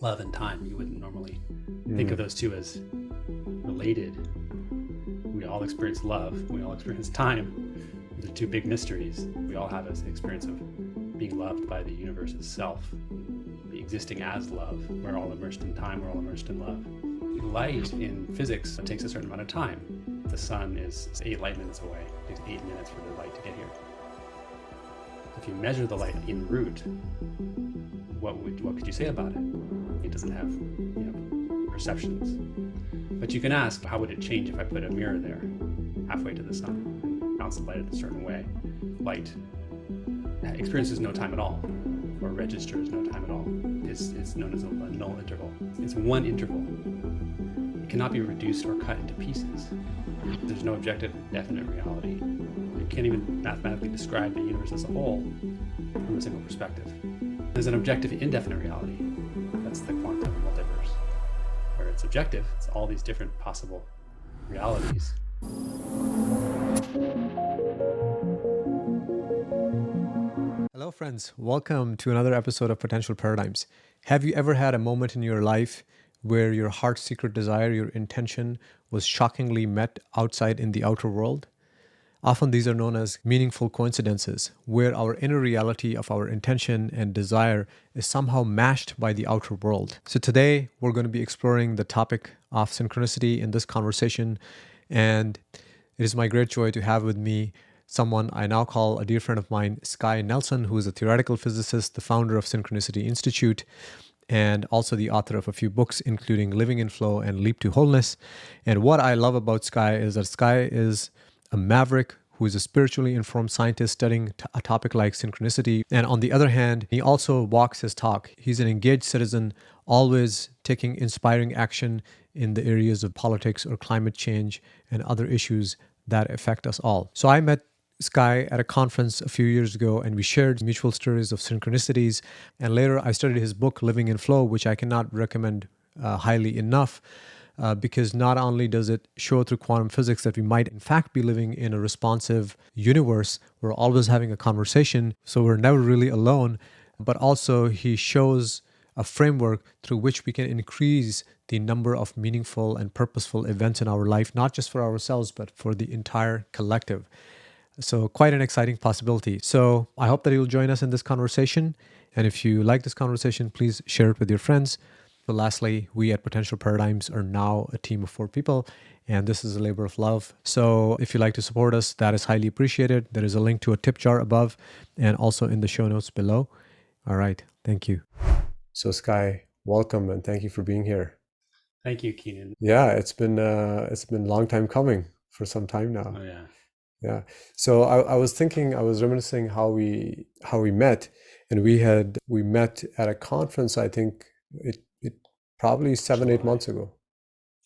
love and time. You wouldn't normally think of those two as related. We all experience love. We all experience time. They're two big mysteries. We all have an experience of being loved by the universe itself, existing as love. We're all immersed in time. We're all immersed in love. Light in physics takes a certain amount of time. The sun is 8 light minutes away. It takes 8 minutes for the light to get here. If you measure the light en route, what could you say about it? It doesn't have perceptions. But you can ask, how would it change if I put a mirror there halfway to the sun and bounce the light in a certain way? Light experiences no time at all, or registers no time at all. It's known as a null interval. It's one interval. It cannot be reduced or cut into pieces. There's no objective definite reality. You can't even mathematically describe the universe as a whole from a single perspective. There's an objective indefinite reality. That's the quantum multiverse, where it's objective. It's all these different possible realities. Hello, friends. Welcome to another episode of Potential Paradigms. Have you ever had a moment in your life where your heart's secret desire, your intention, was shockingly met outside in the outer world? Often these are known as meaningful coincidences, where our inner reality of our intention and desire is somehow matched by the outer world. So today we're going to be exploring the topic of synchronicity in this conversation, and it is my great joy to have with me someone I now call a dear friend of mine, Skye Nelson, who is a theoretical physicist, the founder of Synchronicity Institute, and also the author of a few books, including Living in Flow and Leap to Wholeness. And what I love about Skye is that Skye is a maverick who is a spiritually informed scientist studying a topic like synchronicity. And on the other hand, he also walks his talk. He's an engaged citizen, always taking inspiring action in the areas of politics or climate change and other issues that affect us all. So I met Skye at a conference a few years ago, and we shared mutual stories of synchronicities. And later I studied his book, Living in Flow, which I cannot recommend highly enough. Because not only does it show through quantum physics that we might in fact be living in a responsive universe, we're always having a conversation, so we're never really alone, but also he shows a framework through which we can increase the number of meaningful and purposeful events in our life, not just for ourselves, but for the entire collective. So quite an exciting possibility. So I hope that you'll join us in this conversation. And if you like this conversation, please share it with your friends. But lastly, we at Potential Paradigms are now a team of 4 people, and this is a labor of love. So if you'd like to support us, that is highly appreciated. There is a link to a tip jar above and also in the show notes below. All right. Thank you. So Skye, welcome and thank you for being here. Thank you, Keenan. Yeah, it's been a long time coming for some time now. Oh yeah. Yeah. So I was thinking, I was reminiscing how we met, and we met at a conference. I think it probably 7-8 months ago.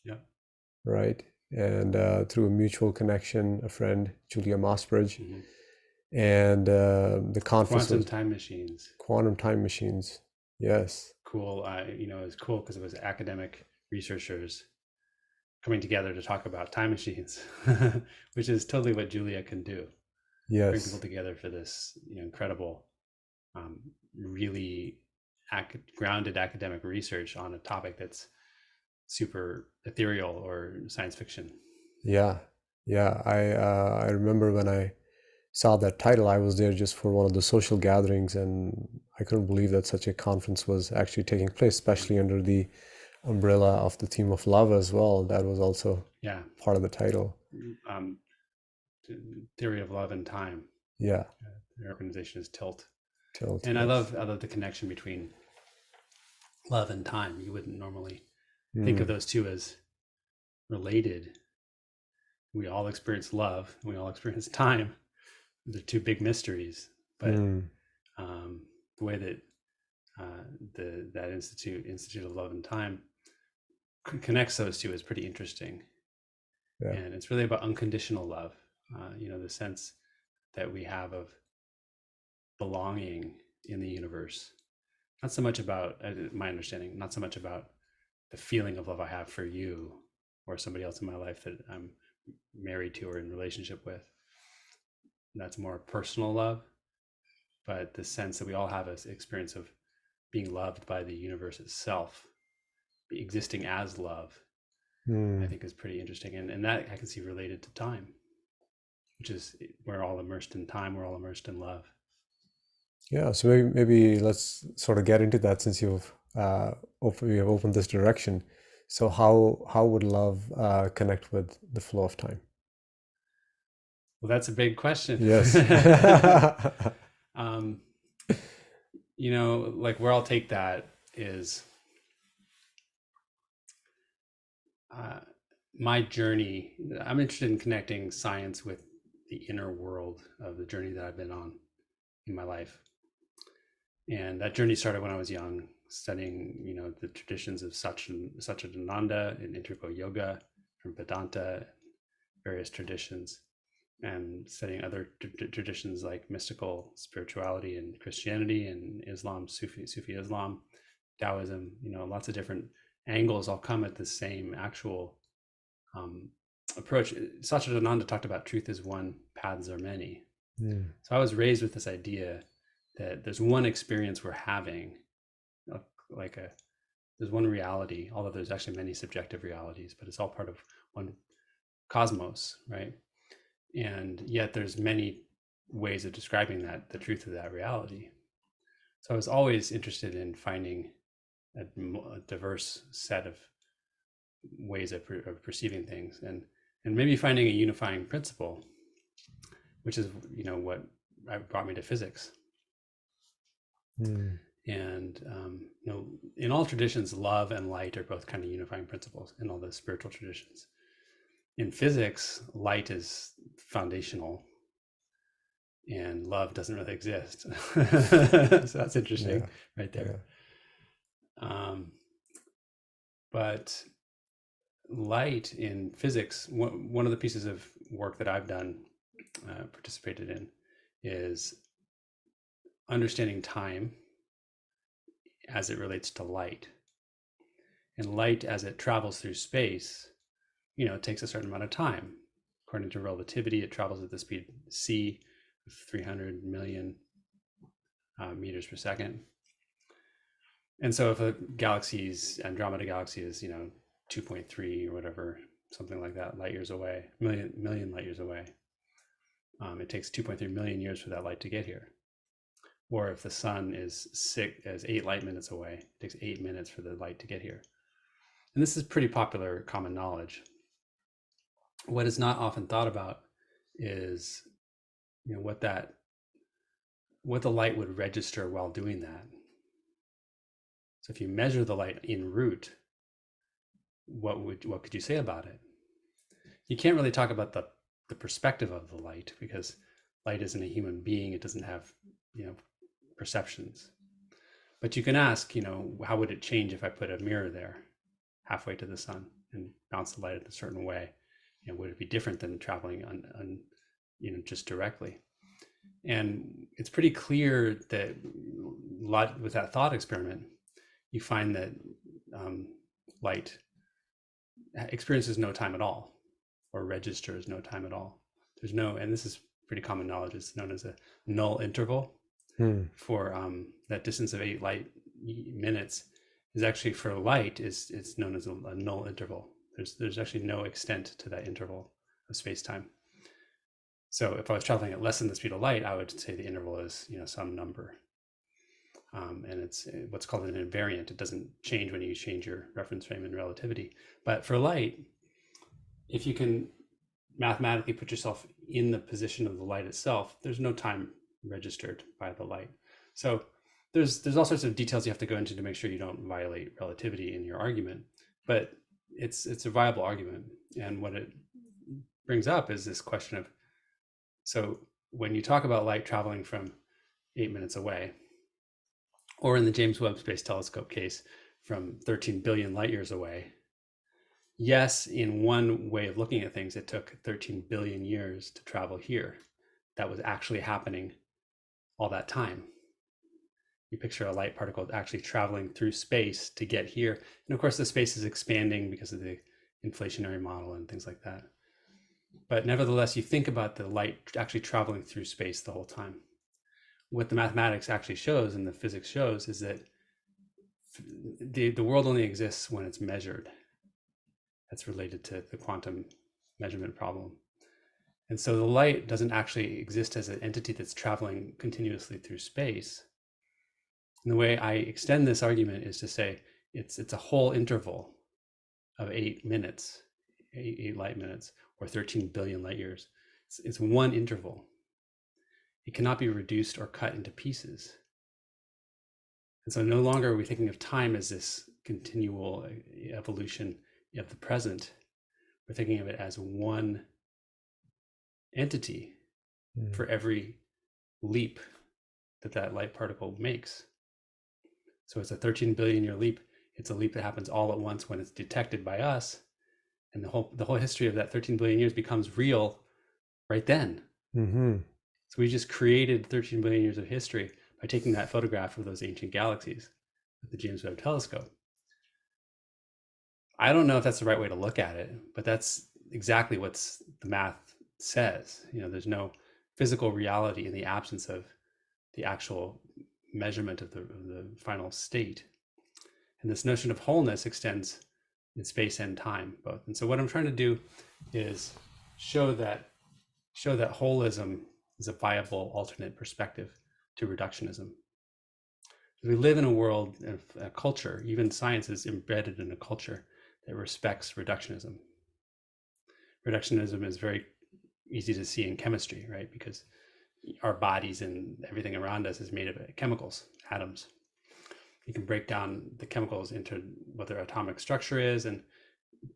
Yeah. Right. And through a mutual connection, a friend, Julia Mossbridge, and the conference Quantum was time machines. Quantum time machines. Yes. Cool. It was cool because it was academic researchers coming together to talk about time machines, which is totally what Julia can do. Yes. Bring people together for this, incredible, really grounded academic research on a topic that's super ethereal or science fiction. Yeah. Yeah. I remember when I saw that title, I was there just for one of the social gatherings, and I couldn't believe that such a conference was actually taking place, especially under the umbrella of the theme of love as well. That was also part of the title. Theory of love and time. Yeah. Their organization is Tilt. And yes. I love the connection between love and time. You wouldn't normally think of those two as related. We all experience love. We all experience time. They're two big mysteries. But the way that that Institute of Love and Time connects those two is pretty interesting. Yeah. And it's really about unconditional love. The sense that we have of belonging in the universe. Not so much about, my understanding, not so much about the feeling of love I have for you or somebody else in my life that I'm married to or in relationship with. That's more personal love, but the sense that we all have an experience of being loved by the universe itself, existing as love, I Mm. think is pretty interesting. And that I can see related to time, which is we're all immersed in time, we're all immersed in love. Yeah, so maybe let's sort of get into that since you have opened this direction. So how would love connect with the flow of time? Well, that's a big question. Yes. um, you know, like where I'll take that is uh, my journey. I'm interested in connecting science with the inner world of the journey that I've been on in my life. And that journey started when I was young, studying, you know, the traditions of Satchidananda and Interplay yoga, from Vedanta, various traditions, and studying other traditions like mystical spirituality and Christianity and Islam, Sufi Islam, Taoism. You know, lots of different angles all come at the same actual approach. Satchidananda talked about truth is one, paths are many. Mm. So I was raised with this idea that there's one experience we're having, like there's one reality, although there's actually many subjective realities, but it's all part of one cosmos, right? And yet there's many ways of describing that, the truth of that reality. So I was always interested in finding a diverse set of ways of perceiving things, and maybe finding a unifying principle, which is, you know, what brought me to physics. Mm. And you know, in all traditions, love and light are both kind of unifying principles in all the spiritual traditions. In physics, light is foundational and love doesn't really exist. So that's interesting. Yeah. Right there. But light in physics, one of the pieces of work that I've done, participated in, is understanding time as it relates to light. And light, as it travels through space, you know, it takes a certain amount of time. According to relativity, it travels at the speed c, 300 million meters per second. And so if a galaxy's Andromeda galaxy is, you know, 2.3 or whatever, something like that, light years away, million light years away, it takes 2.3 million years for that light to get here. Or if the sun is 8 light minutes away, it takes 8 minutes for the light to get here. And this is pretty popular common knowledge. What is not often thought about is, you know, what the light would register while doing that. So if you measure the light en route, what could you say about it? You can't really talk about the perspective of the light, because light isn't a human being. It doesn't have, you know, perceptions. But you can ask, you know, how would it change if I put a mirror there halfway to the sun and bounce the light in a certain way? You know, would it be different than traveling on you know, just directly? And it's pretty clear that with that thought experiment, you find that light experiences no time at all, or registers no time at all. There's no, and this is pretty common knowledge, it's known as a null interval. For that distance of 8 light minutes is actually, for light, it's known as a null interval. There's actually no extent to that interval of space-time. So if I was traveling at less than the speed of light, I would say the interval is, you know, some number. And it's what's called an invariant. It doesn't change when you change your reference frame in relativity. But for light, if you can mathematically put yourself in the position of the light itself, there's no time registered by the light. So there's all sorts of details you have to go into to make sure you don't violate relativity in your argument. But it's a viable argument. And what it brings up is this question of, so when you talk about light traveling from 8 minutes away, or in the James Webb Space Telescope case, from 13 billion light years away, yes, in one way of looking at things, it took 13 billion years to travel here. That was actually happening all that time. You picture a light particle actually traveling through space to get here. And of course, the space is expanding because of the inflationary model and things like that. But nevertheless, you think about the light actually traveling through space the whole time. What the mathematics actually shows and the physics shows is that the world only exists when it's measured. That's related to the quantum measurement problem. And so the light doesn't actually exist as an entity that's traveling continuously through space. And the way I extend this argument is to say it's a whole interval of 8 minutes, 8 light minutes, or 13 billion light years. It's one interval. It cannot be reduced or cut into pieces. And so no longer are we thinking of time as this continual evolution of the present. We're thinking of it as one entity for every leap that light particle makes. So it's a 13 billion year leap. It's a leap that happens all at once when it's detected by us. And the whole history of that 13 billion years becomes real right then. So we just created 13 billion years of history by taking that photograph of those ancient galaxies with the James Webb Telescope. I don't know if that's the right way to look at it, but that's exactly what the math says. There's no physical reality in the absence of the actual measurement of the final state. And this notion of wholeness extends in space and time both. And so what I'm trying to do is show that holism is a viable alternate perspective to reductionism. We live in a world, a culture, even science is embedded in a culture that respects reductionism. Reductionism is very easy to see in chemistry, right? Because our bodies and everything around us is made of chemicals, atoms. You can break down the chemicals into what their atomic structure is and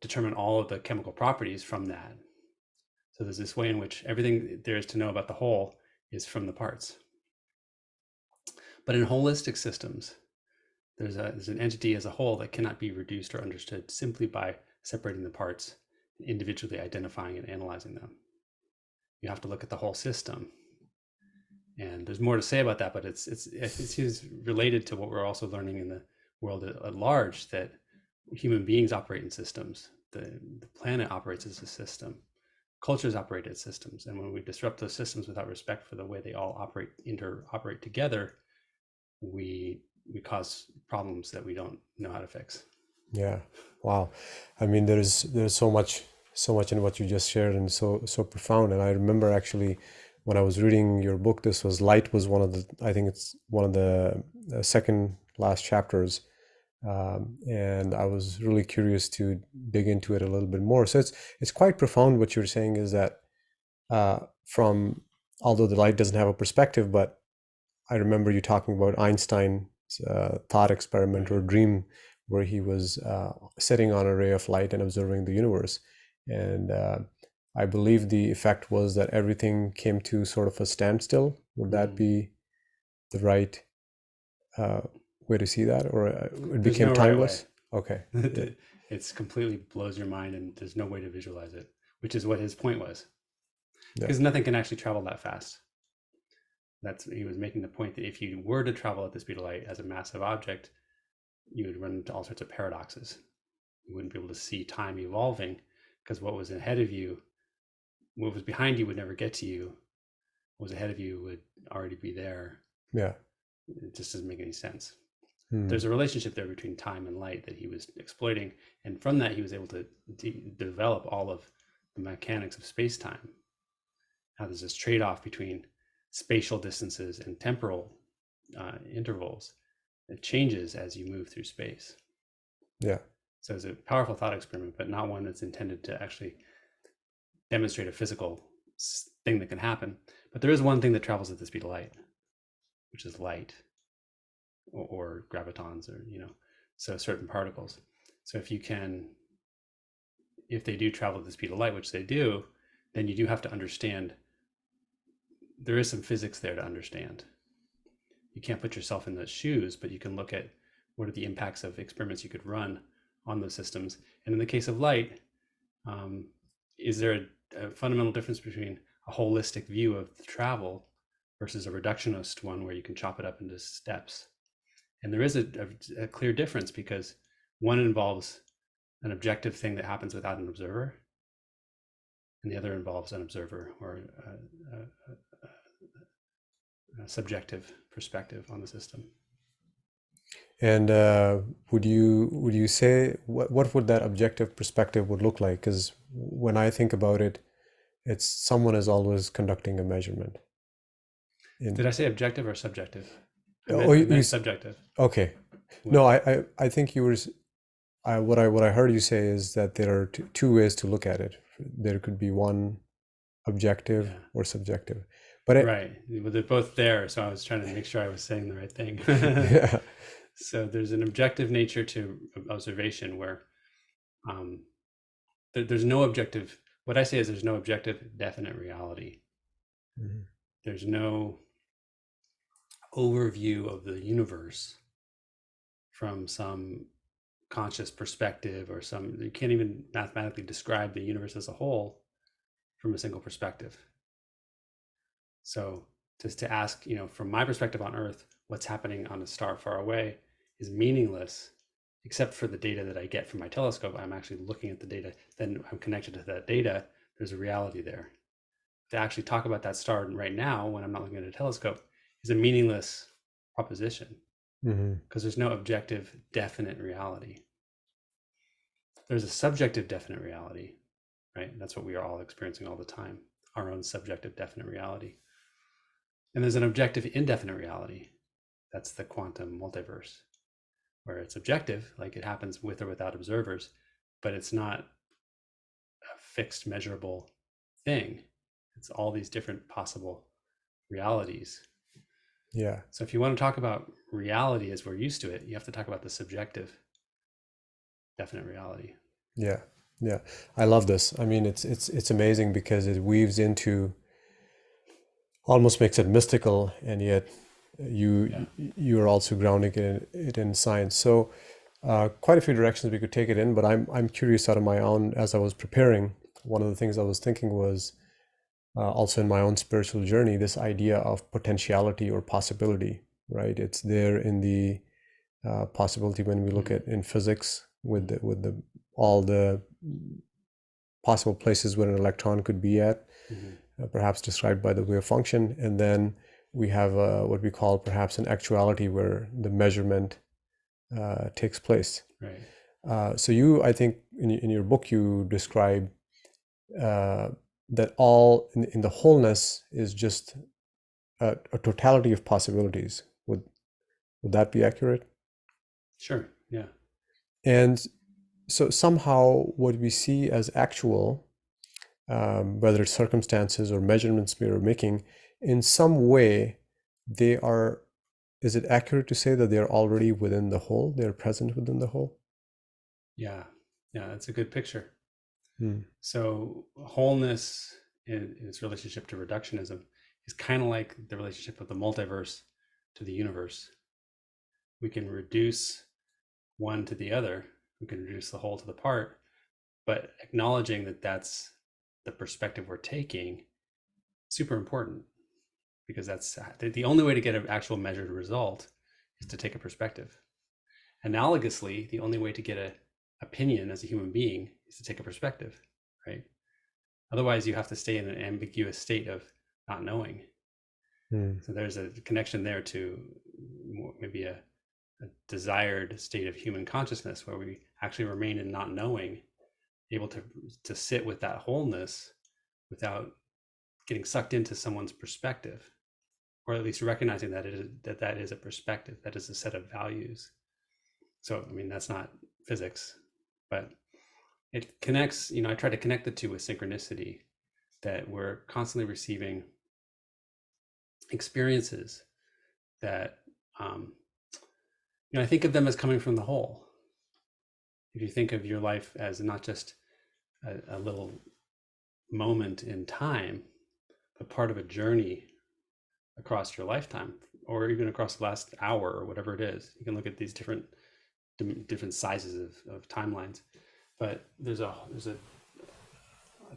determine all of the chemical properties from that. So there's this way in which everything there is to know about the whole is from the parts. But in holistic systems, there's an entity as a whole that cannot be reduced or understood simply by separating the parts, individually identifying and analyzing them. You have to look at the whole system. And there's more to say about that, but it's related to what we're also learning in the world at large, that human beings operate in systems. The planet operates as a system. Cultures operate as systems. And when we disrupt those systems without respect for the way they all interoperate together, we cause problems that we don't know how to fix. Yeah. Wow. I mean, there's so much in what you just shared, and so profound. And I remember actually when I was reading your book, light was one of the, I think it's one of the second last chapters. And I was really curious to dig into it a little bit more. So it's quite profound. What you're saying is that although the light doesn't have a perspective, but I remember you talking about Einstein's thought experiment or dream, where he was sitting on a ray of light and observing the universe. And I believe the effect was that everything came to sort of a standstill. Would that be the right way to see that? Or it became timeless? Okay. It's completely blows your mind, and there's no way to visualize it, which is what his point was. Because nothing can actually travel that fast. He was making the point that if you were to travel at the speed of light as a massive object, you would run into all sorts of paradoxes. You wouldn't be able to see time evolving, because what was ahead of you, what was behind you would never get to you. What was ahead of you would already be there. Yeah. It just doesn't make any sense. There's a relationship there between time and light that he was exploiting. And from that, he was able to develop all of the mechanics of space-time. Now there's this trade-off between spatial distances and temporal intervals that changes as you move through space. Yeah. So it's a powerful thought experiment, but not one that's intended to actually demonstrate a physical thing that can happen. But there is one thing that travels at the speed of light, which is light or gravitons, or so certain particles. So if they do travel at the speed of light, which they do, then you do have to understand, there is some physics there to understand. You can't put yourself in those shoes, but you can look at what are the impacts of experiments you could run on those systems. And in the case of light, is there a fundamental difference between a holistic view of the travel versus a reductionist one where you can chop it up into steps? And there is a clear difference, because one involves an objective thing that happens without an observer, and the other involves an observer or a subjective perspective on the system. And would you say what would that objective perspective would look like? Because when I think about it, it's someone is always conducting a measurement. Did I In say objective or subjective? oh, I meant subjective. okay. What? No, I think you were what I heard you say is that there are two ways to look at it. There could be one objective Yeah. or subjective, but Right. Well, they're both there, so I was trying to make sure I was saying the right thing. yeah. So there's an objective nature to observation where um, there's no objective. What I say is there's no objective, definite reality. Mhm. There's no overview of the universe from some conscious perspective or some, you can't even mathematically describe the universe as a whole from a single perspective. So just to ask, from my perspective on Earth, what's happening on a star far away is meaningless, except for the data that I get from my telescope. I'm actually looking at the data, then I'm connected to that data. There's a reality there. To actually talk about that star right now, when I'm not looking at a telescope, is a meaningless proposition Mhm. because there's no objective, definite reality. There's a subjective, definite reality, right? That's what we are all experiencing all the time, our own subjective, definite reality. And there's an objective, indefinite reality. That's the quantum multiverse, where it's objective, like it happens with or without observers, but it's not a fixed, measurable thing. It's all these different possible realities. Yeah. So if you want to talk about reality as we're used to it, you have to talk about the subjective, definite reality. Yeah. Yeah. I love this. I mean, it's amazing because it weaves into almost makes it mystical, and yet Yeah. you're also grounding it in science. So quite a few directions we could take it in, but I'm curious out of my own as I was preparing. One of the things I was thinking was also in my own spiritual journey, this idea of potentiality or possibility, right? It's there in the possibility when we look Mm-hmm. at in physics with the all the possible places where an electron could be at, Mm-hmm. perhaps described by the wave function. And then we have what we call perhaps an actuality where the measurement takes place. Right. So you, I think in your book, you describe uh, that all in the wholeness is just a totality of possibilities. Would that be accurate? Sure. Yeah. And so somehow what we see as actual, whether it's circumstances or measurements we are making, in some way, they are, is it accurate to say that they're already within the whole? They're present within the whole? Yeah. Yeah. That's a good picture. Hmm. So wholeness in its relationship to reductionism is kind of like the relationship of the multiverse to the universe. We can reduce one to the other. We can reduce the whole to the part, but acknowledging that that's the perspective we're taking, super important, because that's the only way to get an actual measured result is to take a perspective. Analogously, the only way to get an opinion as a human being is to take a perspective, right? Otherwise, you have to stay in an ambiguous state of not knowing. Hmm. So there's a connection there to maybe a desired state of human consciousness where we actually remain in not knowing, able to sit with that wholeness without getting sucked into someone's perspective, or at least recognizing that that is a perspective, that is a set of values. So I mean, that's not physics, but it connects. I try to connect the two with synchronicity, that we're constantly receiving experiences that um, I think of them as coming from the whole. If you think of your life as not just a little moment in time, but part of a journey across your lifetime, or even across the last hour or whatever it is, you can look at these different sizes of timelines. But there's a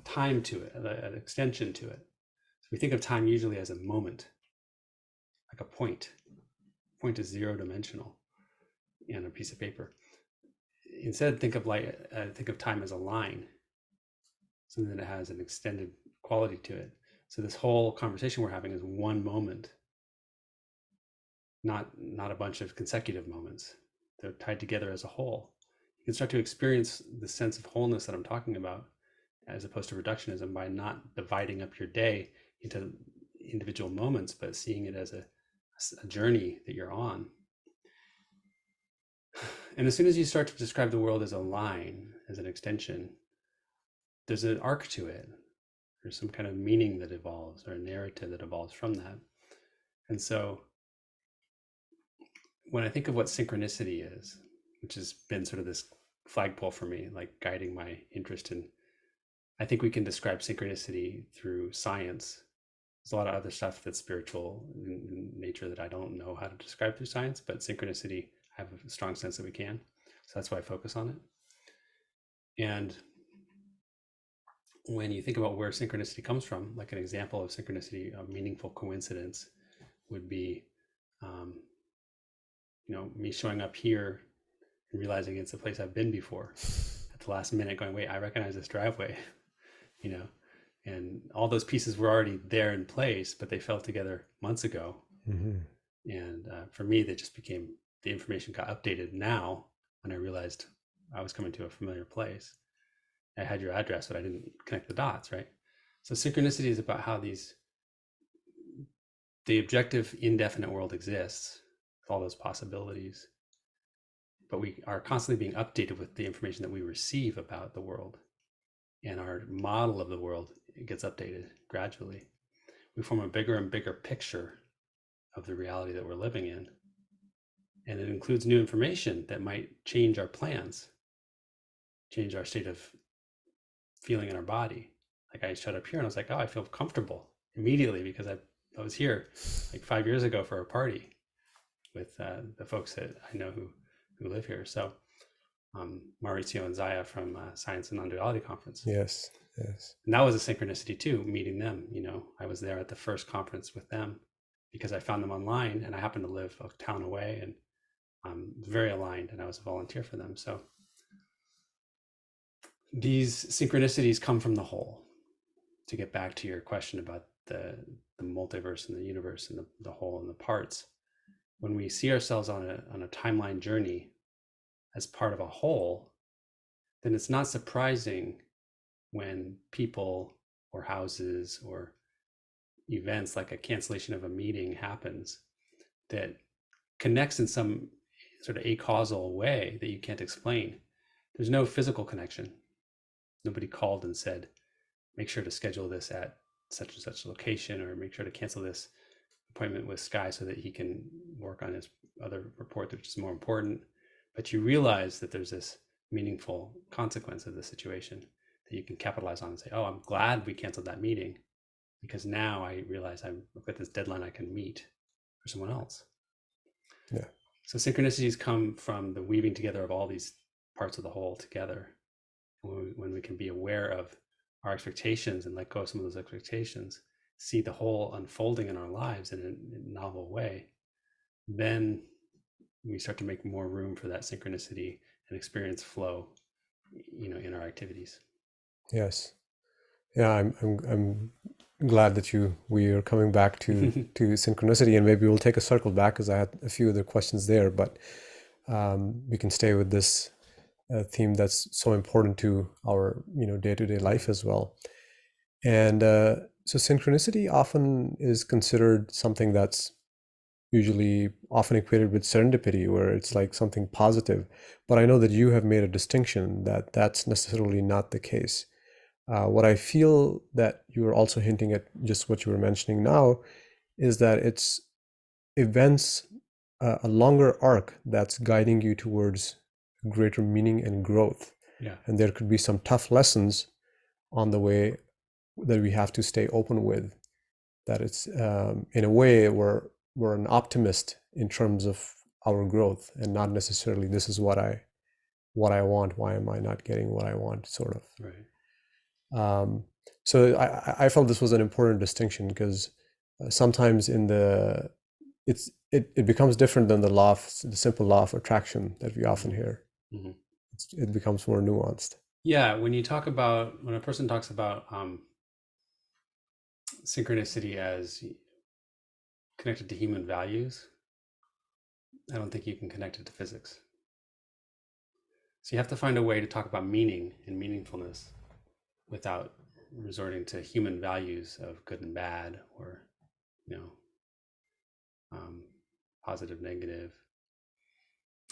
time to it, an extension to it. So we think of time usually as a moment, like a point. Point is zero dimensional in a piece of paper. Instead, think of time as a line, something that has an extended quality to it. So this whole conversation we're having is one moment, not a bunch of consecutive moments. they're tied together as a whole. You can start to experience the sense of wholeness that I'm talking about, as opposed to reductionism, by not dividing up your day into individual moments, but seeing it as a journey that you're on. And as soon as you start to describe the world as a line, as an extension, there's an arc to it. There's some kind of meaning that evolves, or a narrative that evolves from that. And so when I think of what synchronicity is, which has been sort of this flagpole for me, like guiding my interest in, I think we can describe synchronicity through science. There's a lot of other stuff that's spiritual in nature that I don't know how to describe through science, but synchronicity, I have a strong sense that we can. So that's why I focus on it. And when you think about where synchronicity comes from, like an example of synchronicity, a meaningful coincidence would be, me showing up here and realizing it's a place I've been before at the last minute, going, wait, I recognize this driveway, and all those pieces were already there in place, but they fell together months ago. Mm-hmm. And for me, they just became, the information got updated now when I realized I was coming to a familiar place. I had your address, but I didn't connect the dots, right? So synchronicity is about how the objective indefinite world exists with all those possibilities, but we are constantly being updated with the information that we receive about the world, and our model of the world gets updated gradually. We form a bigger and bigger picture of the reality that we're living in, and it includes new information that might change our plans, change our state of feeling in our body. Like I showed up here and I was like, oh, I feel comfortable immediately because I was here like 5 years ago for a party with the folks that I know who live here. So Maurizio and Zaya from Science and Non-Duality Conference. Yes. And that was a synchronicity too, meeting them. I was there at the first conference with them because I found them online, and I happened to live a town away, and very aligned, and I was a volunteer for them. So these synchronicities come from the whole. To get back to your question about the multiverse and the universe and the whole and the parts, when we see ourselves on a timeline journey as part of a whole, then it's not surprising when people or houses or events, like a cancellation of a meeting, happens that connects in some sort of acausal way that you can't explain. There's no physical connection. Nobody called and said, make sure to schedule this at such and such location, or make sure to cancel this appointment with Skye so that he can work on his other report, which is more important. But you realize that there's this meaningful consequence of the situation that you can capitalize on and say, oh, I'm glad we canceled that meeting, because now I realize I've got this deadline I can meet for someone else. Yeah. So synchronicities come from the weaving together of all these parts of the whole together. When we can be aware of our expectations and let go of some of those expectations, see the whole unfolding in our lives in a novel way, then we start to make more room for that synchronicity and experience flow, in our activities. Yes. Yeah, I'm glad that we are coming back to synchronicity, and maybe we'll take a circle back because I had a few other questions there, but we can stay with this theme that's so important to our day-to-day life as well. And so synchronicity often is considered something that's usually often equated with serendipity, where it's like something positive. But I know that you have made a distinction that that's necessarily not the case. What I feel that you are also hinting at, just what you were mentioning now, is that it's events, a longer arc that's guiding you towards greater meaning and growth. Yeah. And there could be some tough lessons on the way that we have to stay open with. That it's in a way we're an optimist in terms of our growth, and not necessarily this is what I want. Why am I not getting what I want? Sort of. Right. So I felt this was an important distinction, because sometimes it becomes different than the simple law of attraction that we often hear. Mm-hmm. It becomes more nuanced. Yeah, when a person talks about synchronicity as connected to human values, I don't think you can connect it to physics. So you have to find a way to talk about meaning and meaningfulness without resorting to human values of good and bad, or, you know, positive, negative.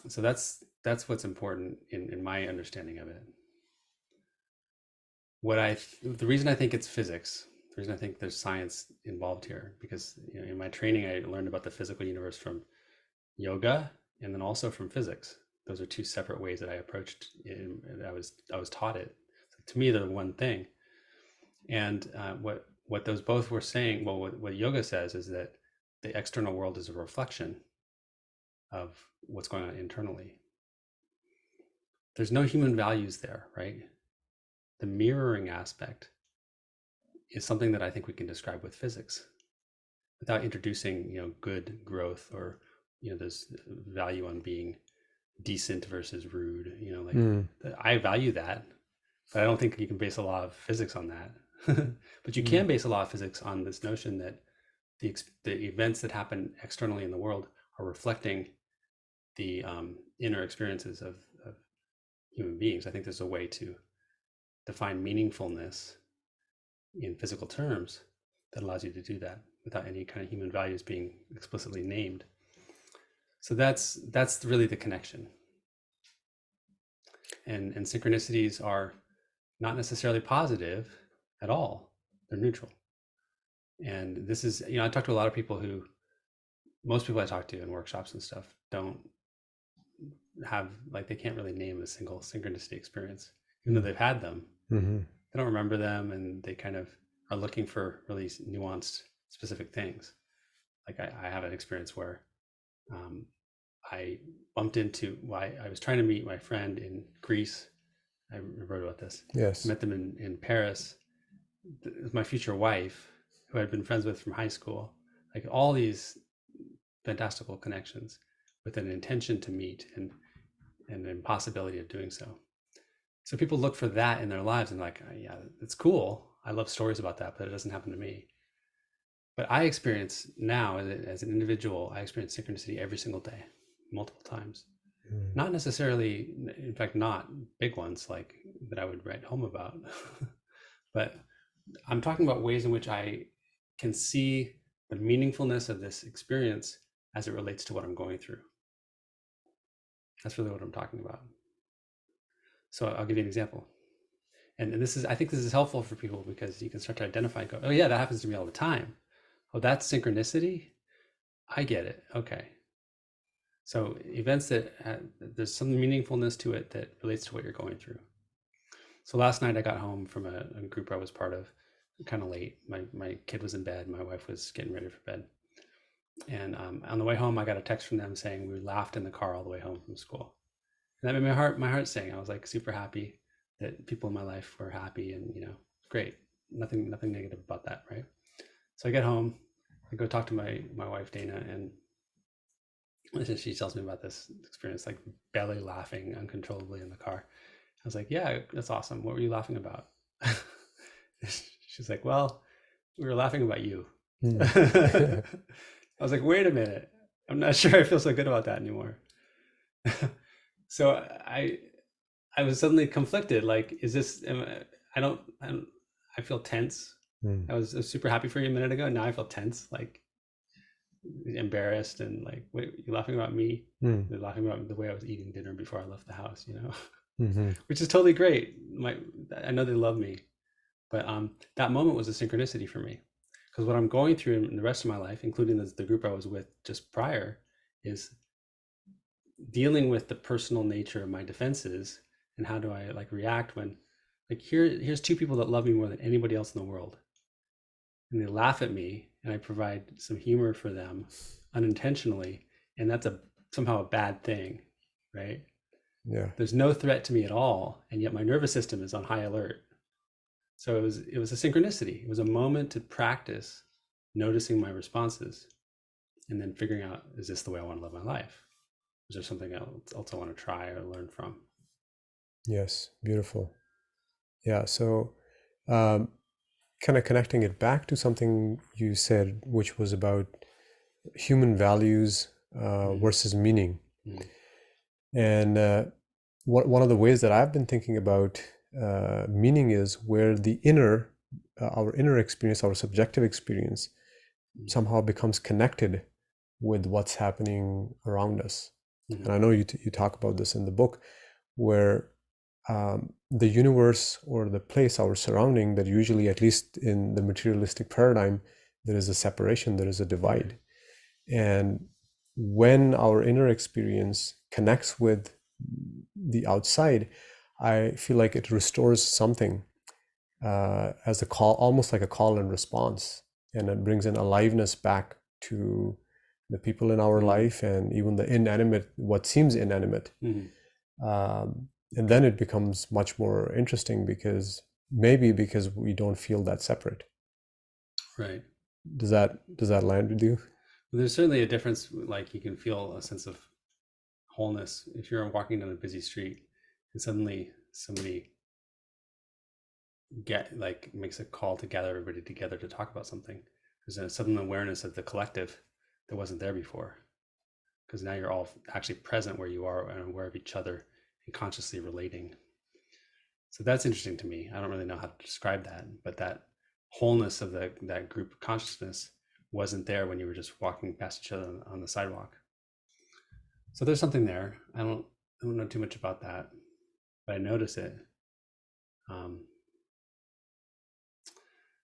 So that's what's important in my understanding of it. The reason I think it's physics, the reason I think there's science involved here, because, you know, in my training I learned about the physical universe from yoga and then also from physics. Those are two separate ways that I approached it, and I was taught it. So to me, they're one thing. And what those both were saying, well, what yoga says is that the external world is a reflection of what's going on internally. There's no human values there, right? The mirroring aspect is something that I think we can describe with physics without introducing, you know, good growth, or, you know, there's value on being decent versus rude, you know, like I value that, but I don't think you can base a lot of physics on that. But you can base a lot of physics on this notion that the events that happen externally in the world are reflecting the inner experiences of human beings. I think there's a way to define meaningfulness in physical terms that allows you to do that without any kind of human values being explicitly named. So that's really the connection. And synchronicities are not necessarily positive at all. They're neutral. And this is, you know, I talk to a lot of people who, most people I talk to in workshops and stuff don't have, like, they can't really name a single synchronicity experience, even though they've had them. They don't remember them, and they kind of are looking for really nuanced, specific things. Like I have an experience where I bumped into, I was trying to meet my friend in Greece. I wrote about this. Yes. I met them in Paris. My future wife, who I'd been friends with from high school, like all these fantastical connections with an intention to meet and an impossibility of doing so. So people look for that in their lives and like, yeah, it's cool. I love stories about that, but it doesn't happen to me. But I experience now as an individual, I experience synchronicity every single day, multiple times. Not necessarily, in fact, not big ones like that I would write home about, but I'm talking about ways in which I can see the meaningfulness of this experience as it relates to what I'm going through. That's really what I'm talking about. So I'll give you an example. And this is, I think this is helpful for people because you can start to identify and go, oh yeah, that happens to me all the time. Oh, that's synchronicity? I get it. Okay. So events that there's some meaningfulness to it that relates to what you're going through. So last night I got home from a group I was part of kind of late. My kid was in bed. My wife was getting ready for bed. And on the way home, I got a text from them saying we laughed in the car all the way home from school. And that made my heart sing. I was like super happy that people in my life were happy, and, you know, great. Nothing negative about that, right? So I get home, I go talk to my wife Dana, and she tells me about this experience, like belly laughing uncontrollably in the car. I was like, yeah, that's awesome. What were you laughing about? She's like, well, we were laughing about you. I was like, wait a minute. I'm not sure I feel so good about that anymore. So I was suddenly conflicted. Like, is this, I feel tense. I was super happy for you a minute ago. Now I feel tense, like embarrassed, and like, wait, you're laughing about me? You're laughing about the way I was eating dinner before I left the house, you know, which is totally great. I know they love me, but that moment was a synchronicity for me, because what I'm going through in the rest of my life, including the group I was with just prior, is dealing with the personal nature of my defenses, and how do I like react when, like, here's two people that love me more than anybody else in the world, and they laugh at me, and I provide some humor for them unintentionally, and that's somehow a bad thing, right? Yeah. There's no threat to me at all, and yet my nervous system is on high alert. So it was a synchronicity. It was a moment to practice noticing my responses, and then figuring out, is this the way I want to live my life? Is there something else I want to try or learn from? Yes, beautiful. Yeah, so kind of connecting it back to something you said, which was about human values versus meaning. And one of the ways that I've been thinking about meaning is where the inner, our inner experience, our subjective experience, somehow becomes connected with what's happening around us. And I know you talk about this in the book, where the universe or the place, our surrounding, that usually, at least in the materialistic paradigm, there is a separation, there is a divide. And when our inner experience connects with the outside, I feel like it restores something as a call, almost like a call and response, and it brings an aliveness back to the people in our life, and even the inanimate, what seems inanimate. And then it becomes much more interesting, because maybe because we don't feel that separate. Right. Does that land with you? Well, there's certainly a difference. Like, you can feel a sense of wholeness if you're walking down a busy street and suddenly somebody makes a call to gather everybody together to talk about something. There's a sudden awareness of the collective that wasn't there before, because now you're all actually present where you are and aware of each other and consciously relating. So that's interesting to me. I don't really know how to describe that, but that wholeness of that group consciousness wasn't there when you were just walking past each other on the sidewalk. So there's something there. I don't know too much about that, but I notice it.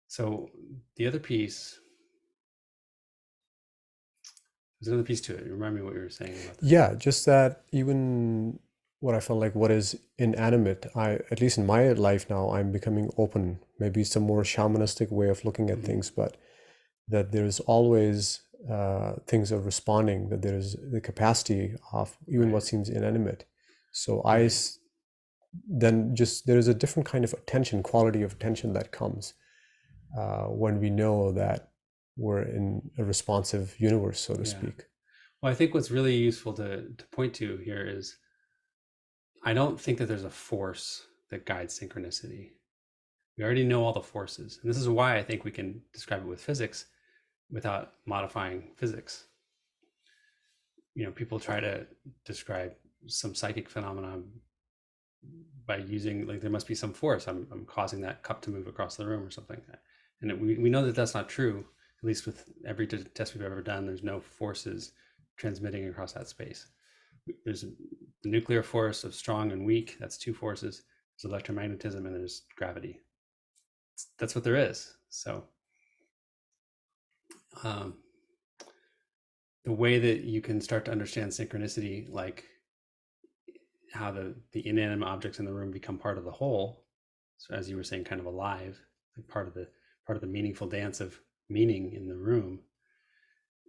So the other piece, there's another piece to it. Remind me what you were saying about that. Yeah, just that even what I felt like, what is inanimate, at least in my life now, I'm becoming open. Maybe it's a more shamanistic way of looking at things, but that there's always things are responding, that there is the capacity of even what seems inanimate. So then just there is a different kind of attention, quality of attention that comes when we know that we're in a responsive universe, so to speak. Well, I think what's really useful to point to here is, I don't think that there's a force that guides synchronicity. We already know all the forces. And this is why I think we can describe it with physics without modifying physics. People try to describe some psychic phenomenon by using, like, there must be some force. I'm causing that cup to move across the room or something. And we know that that's not true, at least with every test we've ever done. There's no forces transmitting across that space. There's the nuclear force of strong and weak. That's two forces. There's electromagnetism and there's gravity. That's what there is. So the way that you can start to understand synchronicity, like how the inanimate objects in the room become part of the whole. So as you were saying, kind of alive, like part of the meaningful dance of meaning in the room,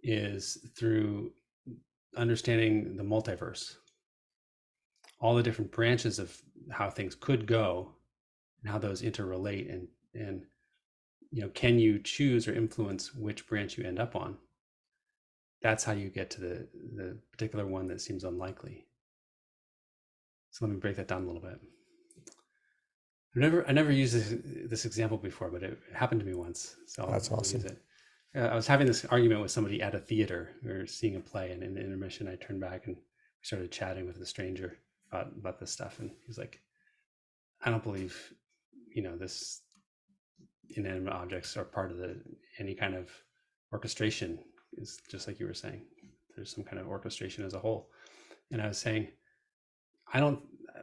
is through understanding the multiverse, all the different branches of how things could go and how those interrelate, and can you choose or influence which branch you end up on? That's how you get to the particular one that seems unlikely. So let me break that down a little bit. I never used this example before, but it happened to me once. So that's awesome. Use it. I was having this argument with somebody at a theater. We were seeing a play, and in the intermission, I turned back and we started chatting with the stranger about this stuff. And he's like, I don't believe, this inanimate objects are part of any kind of orchestration. Is just like you were saying, there's some kind of orchestration as a whole. And I was saying,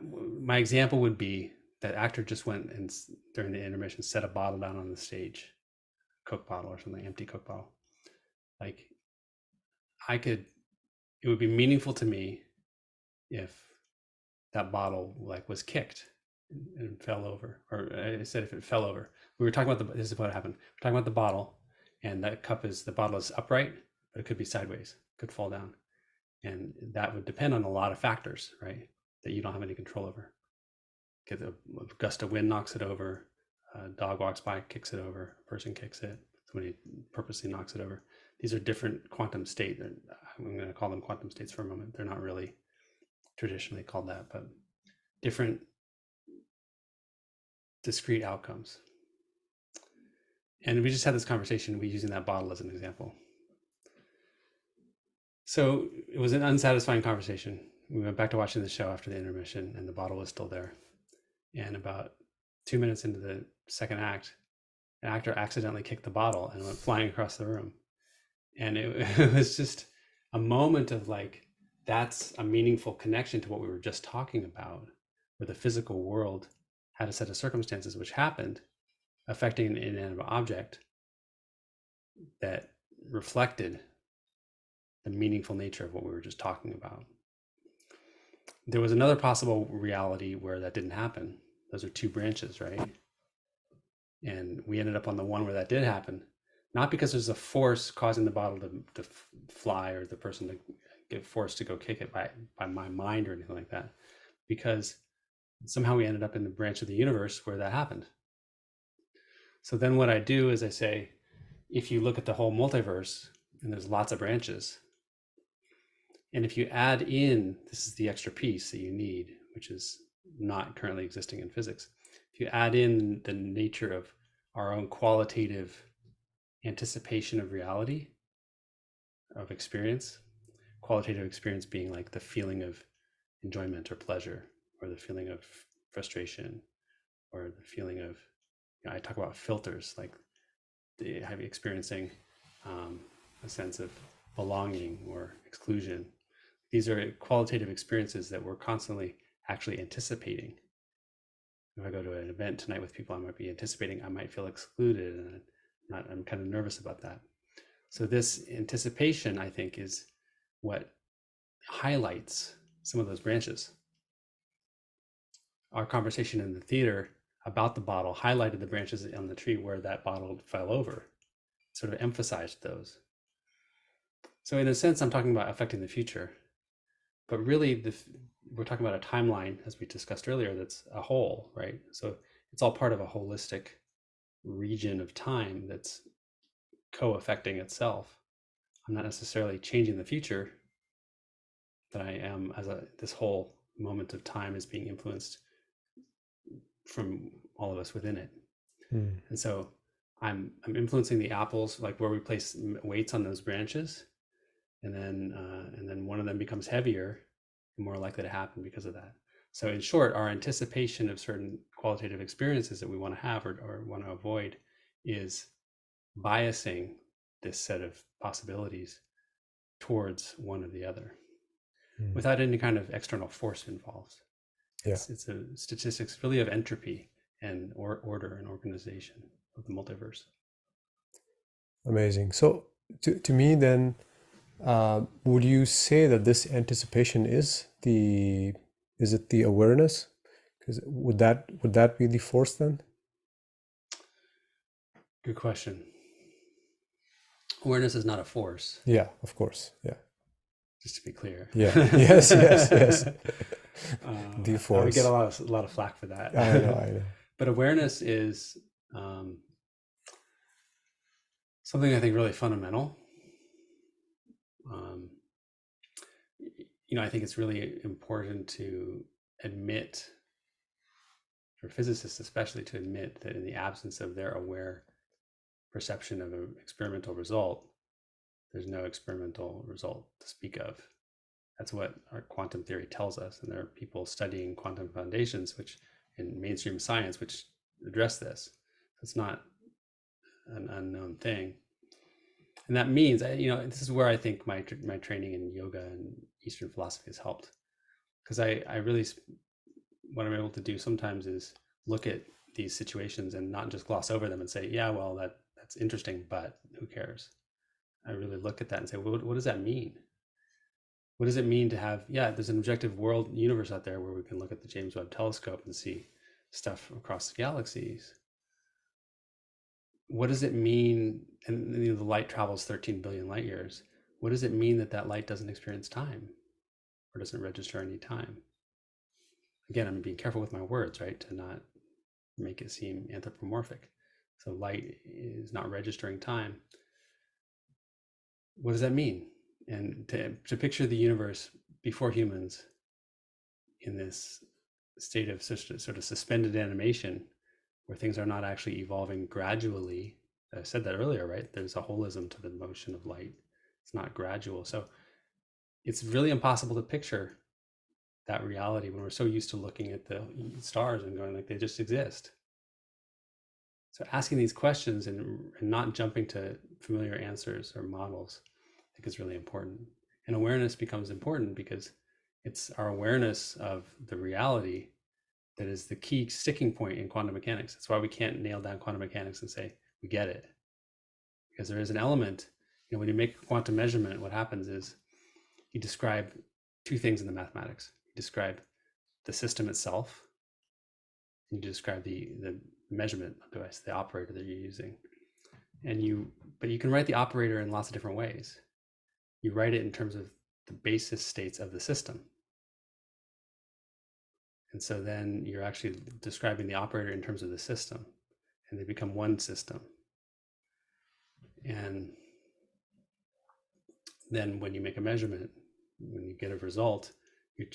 my example would be that actor just went and during the intermission set a bottle down on the stage, Coke bottle or something, empty Coke bottle. Like, it would be meaningful to me if that bottle was kicked and fell over, or I said if it fell over. We were talking about this is what happened. We're talking about the bottle, and the bottle is upright, but it could be sideways, could fall down. And that would depend on a lot of factors, right? That you don't have any control over. Get a gust of wind knocks it over, a dog walks by, kicks it over, a person kicks it, somebody purposely knocks it over. These are different quantum states. I'm going to call them quantum states for a moment. They're not really traditionally called that, but different discrete outcomes. And we just had this conversation, we using that bottle as an example. So it was an unsatisfying conversation. we went back to watching the show after the intermission, and the bottle was still there. And about 2 minutes into the second act, an actor accidentally kicked the bottle and went flying across the room. And it was just a moment of like, that's a meaningful connection to what we were just talking about, where the physical world had a set of circumstances which happened, affecting an inanimate object that reflected the meaningful nature of what we were just talking about. There was another possible reality where that didn't happen. Those are two branches, right? And we ended up on the one where that did happen, not because there's a force causing the bottle to fly or the person to get forced to go kick it by my mind or anything like that, because somehow we ended up in the branch of the universe where that happened. So then what I do is I say, if you look at the whole multiverse, and there's lots of branches, and if you add in, this is the extra piece that you need, which is not currently existing in physics. If you add in the nature of our own qualitative anticipation of reality, of experience, qualitative experience being like the feeling of enjoyment or pleasure, or the feeling of frustration, or the feeling of, I talk about filters, like experiencing a sense of belonging or exclusion. These are qualitative experiences that we're constantly actually anticipating. If I go to an event tonight with people I might be anticipating, I might feel excluded, and I'm kind of nervous about that. So this anticipation, I think, is what highlights some of those branches. Our conversation in the theater about the bottle highlighted the branches on the tree where that bottle fell over, sort of emphasized those. So in a sense, I'm talking about affecting the future, but really we're talking about a timeline, as we discussed earlier, that's a whole, right? So it's all part of a holistic region of time that's co-affecting itself. I'm not necessarily changing the future, but I am, this whole moment of time is being influenced from all of us within it. And so I'm influencing the apples, like where we place weights on those branches, and then one of them becomes heavier and more likely to happen because of that. So in short, our anticipation of certain qualitative experiences that we want to have or want to avoid is biasing this set of possibilities towards one or the other without any kind of external force involved. It's a statistics really of entropy and order and organization of the multiverse. Amazing. So to me then, would you say that this anticipation is it the awareness? Because would that be the force then? Good question. Awareness is not a force. Yeah, of course. Yeah. Just to be clear. Yeah. Yes. The force. I would get a lot of flack for that. I know. But awareness is something I think really fundamental. I think it's really important to admit, for physicists especially, to admit that in the absence of their aware perception of an experimental result, there's no experimental result to speak of. That's what our quantum theory tells us. And there are people studying quantum foundations, which in mainstream science, which address this. It's not an unknown thing. And that means, this is where I think my training in yoga and Eastern philosophy has helped. Because I really, what I'm able to do sometimes is look at these situations and not just gloss over them and say, yeah, well, that's interesting, but who cares? I really look at that and say, well, what does that mean? What does it mean to have, there's an objective world universe out there where we can look at the James Webb Telescope and see stuff across the galaxies. What does it mean? And the light travels 13 billion light years. What does it mean that light doesn't experience time or doesn't register any time? Again, I'm being careful with my words, right? To not make it seem anthropomorphic. So light is not registering time. What does that mean? And to picture the universe before humans in this state of sort of suspended animation, where things are not actually evolving gradually. I said that earlier, right? There's a holism to the motion of light. It's not gradual. So it's really impossible to picture that reality when we're so used to looking at the stars and going like they just exist. So asking these questions and not jumping to familiar answers or models, I think is really important. And awareness becomes important because it's our awareness of the reality that is the key sticking point in quantum mechanics. That's why we can't nail down quantum mechanics and say we get it, because there is an element, when you make a quantum measurement, what happens is you describe two things in the mathematics. You describe the system itself, and you describe the measurement device, the operator that you're using. But you can write the operator in lots of different ways. You write it in terms of the basis states of the system. And so then you're actually describing the operator in terms of the system, and they become one system. And then when you make a measurement, when you get a result,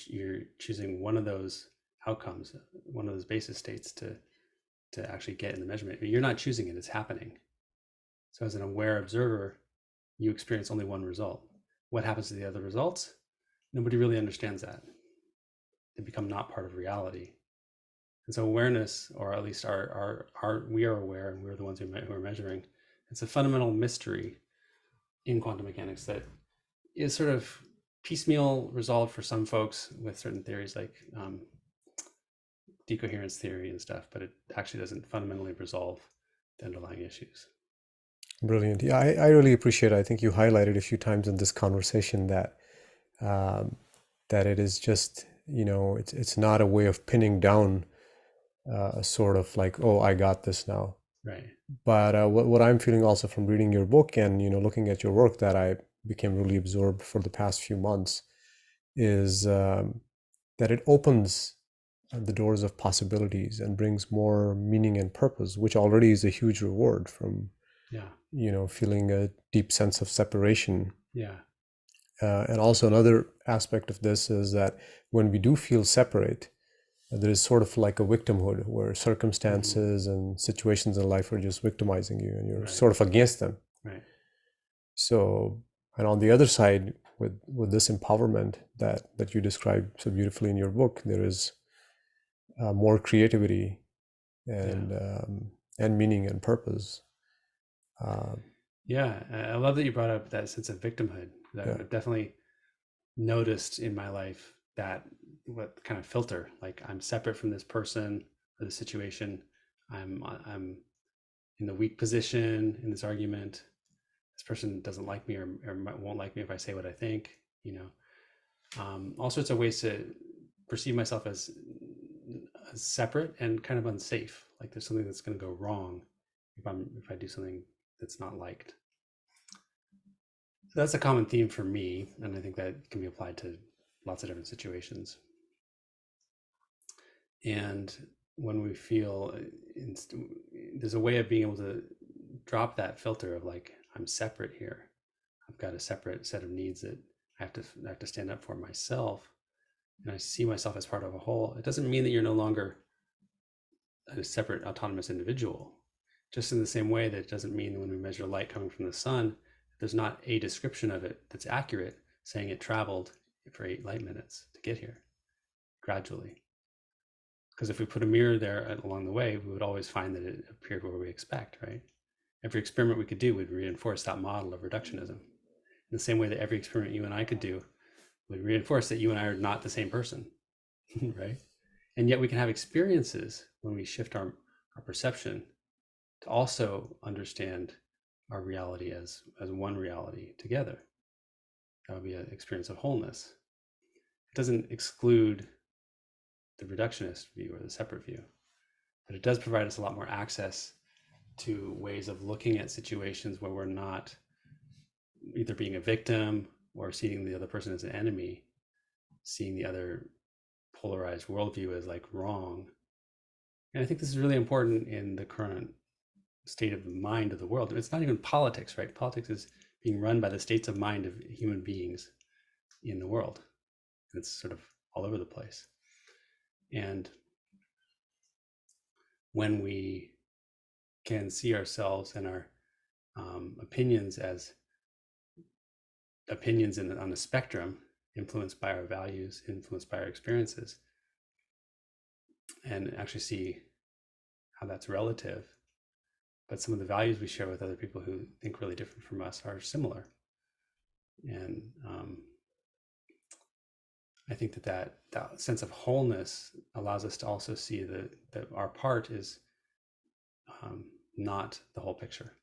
you're choosing one of those outcomes, one of those basis states to actually get in the measurement. You're not choosing it, it's happening. So as an aware observer, you experience only one result. What happens to the other results? Nobody really understands that. They become not part of reality. And so awareness, or at least we are aware, and we're the ones who are measuring. It's a fundamental mystery in quantum mechanics that is sort of piecemeal resolved for some folks with certain theories like decoherence theory and stuff, but it actually doesn't fundamentally resolve the underlying issues. Brilliant. Yeah, I really appreciate it. I think you highlighted a few times in this conversation that that it is just, it's not a way of pinning down a sort of like, oh, I got this now. Right. But what I'm feeling also from reading your book and, looking at your work that I became really absorbed for the past few months is that it opens the doors of possibilities and brings more meaning and purpose, which already is a huge reward from, feeling a deep sense of separation. Yeah. And also another aspect of this is that when we do feel separate, there is sort of like a victimhood where circumstances and situations in life are just victimizing you and you're sort of against them. Right. So, and on the other side, with this empowerment that you describe so beautifully in your book, there is more creativity and meaning and purpose. Yeah, I love that you brought up that sense of victimhood. I've definitely noticed in my life that what kind of filter, like I'm separate from this person or the situation. I'm in the weak position in this argument. This person doesn't like me or won't like me if I say what I think. All sorts of ways to perceive myself as separate and kind of unsafe. Like there's something that's going to go wrong if I do something that's not liked. So that's a common theme for me, and I think that can be applied to lots of different situations. And when we feel there's a way of being able to drop that filter of like, I'm separate here. I've got a separate set of needs that I have to stand up for myself, and I see myself as part of a whole. It doesn't mean that you're no longer a separate autonomous individual. Just in the same way that it doesn't mean that when we measure light coming from the sun, there's not a description of it that's accurate saying it traveled for 8 light minutes to get here gradually. Because if we put a mirror there along the way, we would always find that it appeared where we expect, right? Every experiment we could do would reinforce that model of reductionism. In the same way that every experiment you and I could do would reinforce that you and I are not the same person, right? And yet we can have experiences when we shift our perception to also understand our reality as one reality together. That would be an experience of wholeness. It doesn't exclude the reductionist view or the separate view, but it does provide us a lot more access to ways of looking at situations where we're not either being a victim or seeing the other person as an enemy, seeing the other polarized worldview as like wrong. And I think this is really important in the current state of the mind of the world. It's not even politics, right? Politics is being run by the states of mind of human beings in the world. It's sort of all over the place. And when we can see ourselves and our opinions as opinions on a spectrum, influenced by our values, influenced by our experiences, and actually see how that's relative. But some of the values we share with other people who think really different from us are similar. And I think that sense of wholeness allows us to also see that our part is not the whole picture.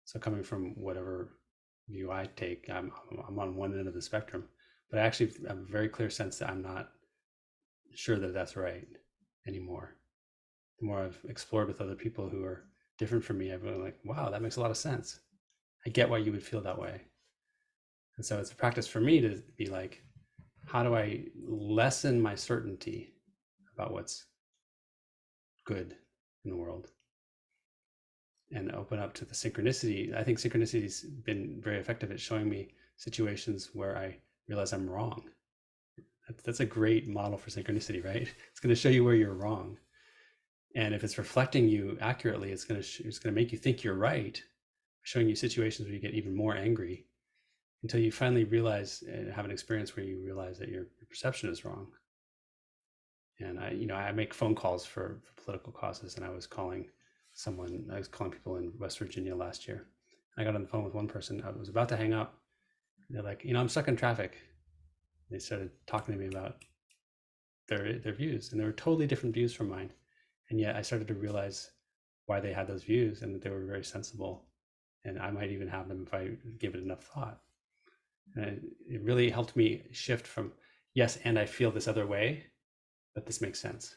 So coming from whatever view I take, I'm on one end of the spectrum, but I actually have a very clear sense that I'm not sure that that's right anymore. The more I've explored with other people who are different from me, I've been like, wow, that makes a lot of sense. I get why you would feel that way. And so it's a practice for me to be like, how do I lessen my certainty about what's good in the world and open up to the synchronicity? I think synchronicity's been very effective at showing me situations where I realize I'm wrong. That's a great model for synchronicity, right? It's going to show you where you're wrong. And if it's reflecting you accurately, it's going to make you think you're right, showing you situations where you get even more angry until you finally realize and have an experience where you realize that your perception is wrong. And I make phone calls for political causes, and I was calling people in West Virginia last year. I got on the phone with one person. I was about to hang up. They're like, I'm stuck in traffic. They started talking to me about their views, and they were totally different views from mine. And yet I started to realize why they had those views and that they were very sensible. And I might even have them if I give it enough thought. And it really helped me shift from, yes, and I feel this other way, but this makes sense.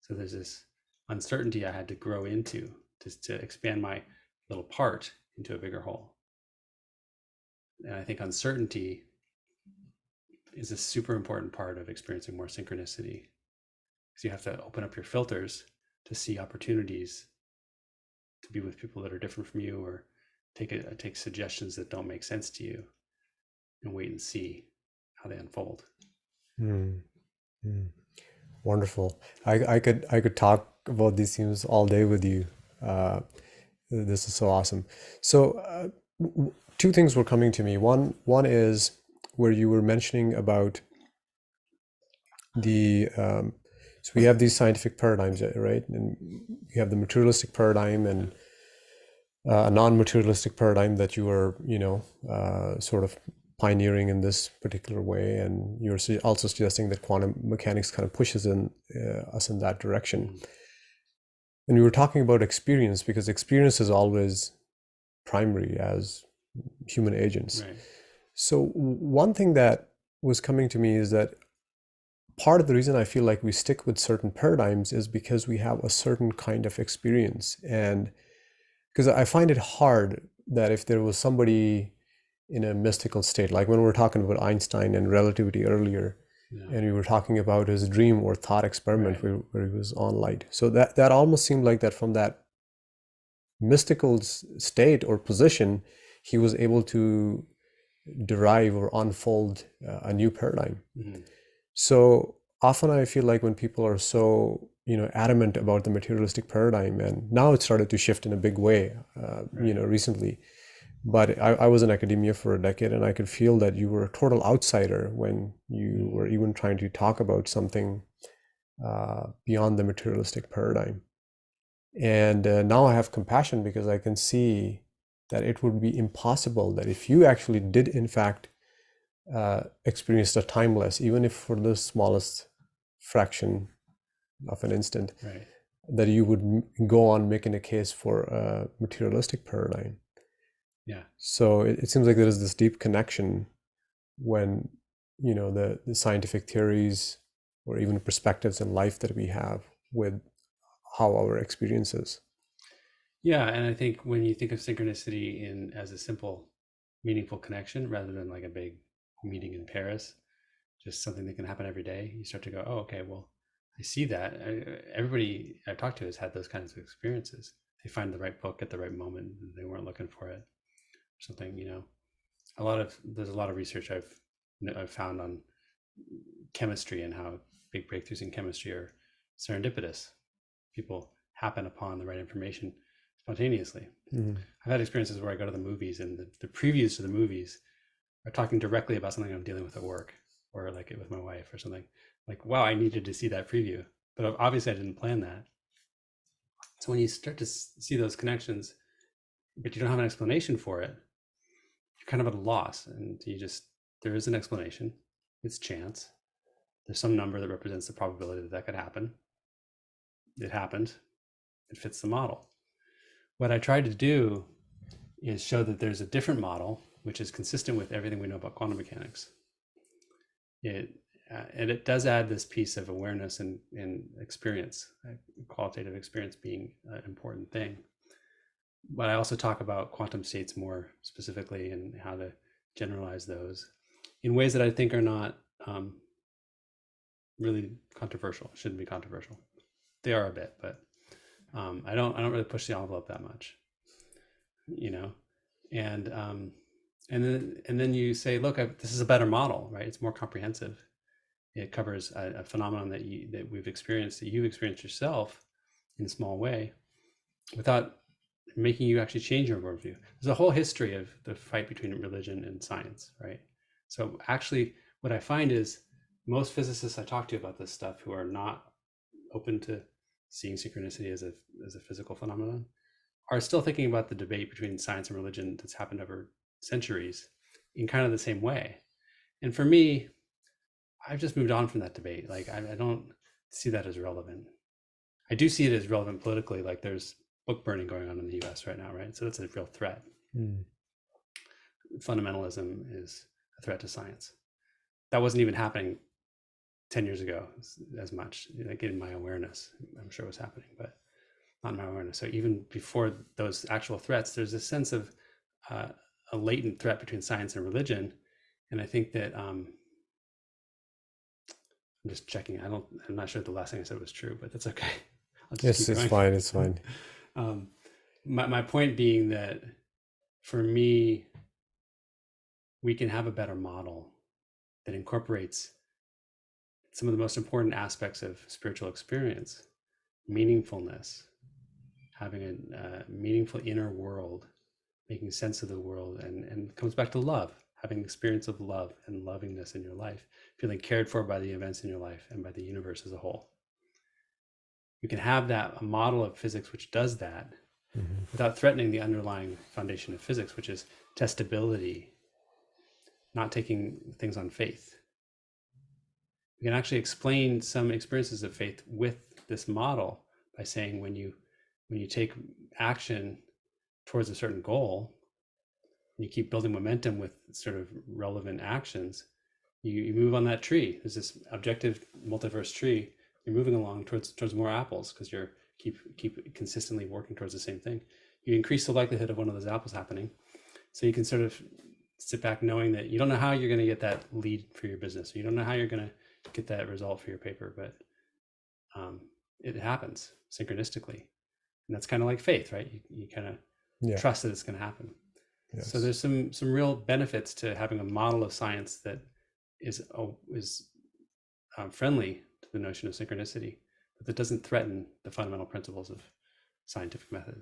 So there's this uncertainty I had to grow into to expand my little part into a bigger whole. And I think uncertainty is a super important part of experiencing more synchronicity, because you have to open up your filters to see opportunities to be with people that are different from you, or take suggestions that don't make sense to you, and wait and see how they unfold. Wonderful. I could talk about these themes all day with you. This is so awesome. So two things were coming to me. One is where you were mentioning about the so we have these scientific paradigms, right? And you have the materialistic paradigm and a non-materialistic paradigm that you are, sort of pioneering in this particular way, and you're also suggesting that quantum mechanics kind of pushes us in that direction. And we were talking about experience, because experience is always primary as human agents. Right. So one thing that was coming to me is that part of the reason I feel like we stick with certain paradigms is because we have a certain kind of experience. And because I find it hard that if there was somebody in a mystical state, like when we were talking about Einstein and relativity earlier, and we were talking about his dream or thought experiment, right, where he was on light. So that almost seemed like that from that mystical state or position, he was able to derive or unfold a new paradigm. So often I feel like when people are so, adamant about the materialistic paradigm, and now it started to shift in a big way, recently. But I was in academia for a decade, and I could feel that you were a total outsider when you were even trying to talk about something beyond the materialistic paradigm. And now I have compassion, because I can see that it would be impossible that if you actually did, in fact, experience the timeless, even if for the smallest fraction of an instant, right, that you would go on making a case for a materialistic paradigm. Yeah. So it seems like there is this deep connection when, the scientific theories or even perspectives in life that we have with how our experience is. Yeah, and I think when you think of synchronicity as a simple, meaningful connection rather than like a big meeting in Paris, just something that can happen every day, you start to go, oh, okay, well, I see that. Everybody I've talked to has had those kinds of experiences. They find the right book at the right moment, and they weren't looking for it. Something, there's a lot of research I've found on chemistry and how big breakthroughs in chemistry are serendipitous. People happen upon the right information spontaneously. I've had experiences where I go to the movies, and the previews to the movies or talking directly about something I'm dealing with at work, or like with my wife or something. Like, wow, I needed to see that preview, but obviously I didn't plan that. So when you start to see those connections, but you don't have an explanation for it, you're kind of at a loss. And there is an explanation. It's chance. There's some number that represents the probability that could happen. It happened. It fits the model. What I tried to do is show that there's a different model, which is consistent with everything we know about quantum mechanics. And it does add this piece of awareness and experience, qualitative experience being an important thing. But I also talk about quantum states more specifically and how to generalize those in ways that I think are not really controversial. Shouldn't be controversial. They are a bit, but I don't really push the envelope that much, And then you say, look, this is a better model, right? It's more comprehensive. It covers a phenomenon that we've experienced, that you've experienced yourself in a small way, without making you actually change your worldview. There's a whole history of the fight between religion and science, right? So actually, what I find is most physicists I talk to about this stuff who are not open to seeing synchronicity as a physical phenomenon are still thinking about the debate between science and religion that's happened over centuries in kind of the same way. And for me, I've just moved on from that debate. Like, I don't see that as relevant. I do see it as relevant politically. Like, there's book burning going on in the US right now, right? So that's a real threat. Fundamentalism is a threat to science. That wasn't even happening 10 years ago as much, like in my awareness. I'm sure it was happening, but not in my awareness. So even before those actual threats, there's a sense of a latent threat between science and religion. And I think that I'm just checking. I'm not sure if the last thing I said was true, but that's okay. Yes, it's fine. It's fine. My point being that for me, we can have a better model that incorporates some of the most important aspects of spiritual experience, meaningfulness, having a meaningful inner world, making sense of the world, and comes back to love, having experience of love and lovingness in your life, feeling cared for by the events in your life and by the universe as a whole. You can have a model of physics which does that without threatening the underlying foundation of physics, which is testability, not taking things on faith. We can actually explain some experiences of faith with this model by saying when you take action towards a certain goal, you keep building momentum with sort of relevant actions, you move on that tree. There's this objective multiverse tree. You're moving along towards more apples because you're keep consistently working towards the same thing. You increase the likelihood of one of those apples happening. So you can sort of sit back knowing that you don't know how you're going to get that lead for your business. You don't know how you're going to get that result for your paper, but it happens synchronistically. And that's kind of like faith, right? You kind of trust that it's going to happen. Yes. So there's some real benefits to having a model of science that is friendly to the notion of synchronicity, but that doesn't threaten the fundamental principles of scientific method.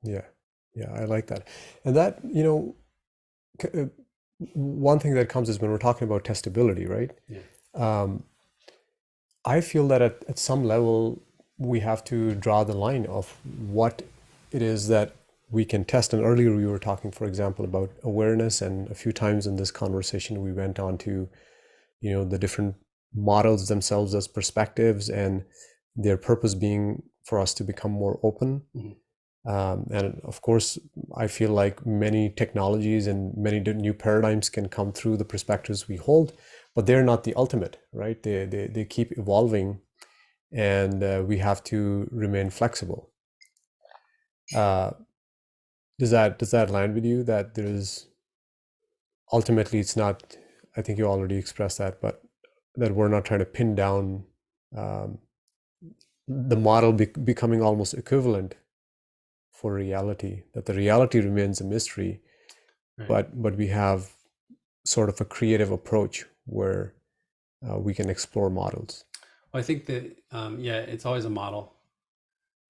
Yeah, I like that. And that, one thing that comes is when we're talking about testability, right? Yeah. I feel that at some level, we have to draw the line of what it is that we can test. And earlier we were talking, for example, about awareness, and a few times in this conversation, we went on to, the different models themselves as perspectives and their purpose being for us to become more open. And of course, I feel like many technologies and many new paradigms can come through the perspectives we hold, but they're not the ultimate, right? They keep evolving, and we have to remain flexible. Does that land with you, that there's ultimately, it's not, I think you already expressed that, but that we're not trying to pin down the model becoming almost equivalent for reality, that the reality remains a mystery, right. but we have sort of a creative approach where we can explore models. Well, I think that it's always a model,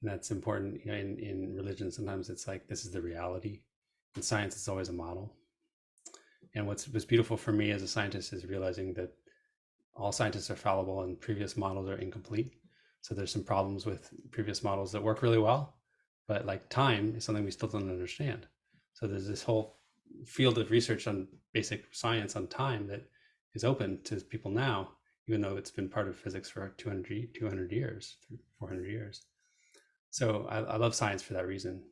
and that's important. In religion, sometimes it's like this is the reality. In science, it's always a model. And what's beautiful for me as a scientist is realizing that all scientists are fallible and previous models are incomplete. So there's some problems with previous models that work really well, but like time is something we still don't understand. So there's this whole field of research on basic science on time that is open to people now, even though it's been part of physics for 200 years, 400 years. So I love science for that reason.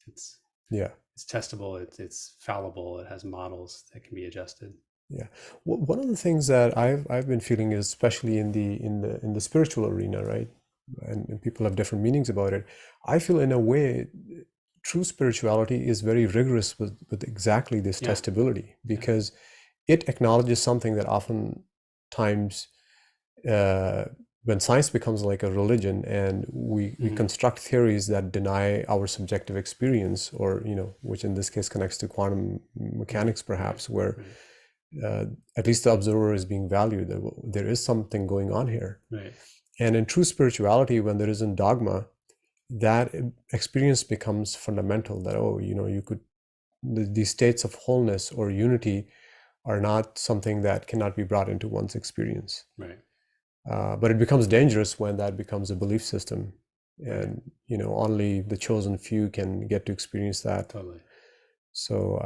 It's Yeah. it's testable, it's fallible, it has models that can be adjusted. Yeah. One of the things that I've been feeling is, especially in the spiritual arena, right? And people have different meanings about it. I feel in a way, true spirituality is very rigorous with exactly this Yeah. testability, because it acknowledges something that oftentimes uh, when science becomes like a religion and we construct theories that deny our subjective experience, or which in this case connects to quantum mechanics perhaps, where at least the observer is being valued, that there is something going on here. Right. And in true spirituality, when there isn't dogma, that experience becomes fundamental, that you could, these states of wholeness or unity are not something that cannot be brought into one's experience. Right. But it becomes dangerous when that becomes a belief system, and right. Only the chosen few can get to experience that. Totally. So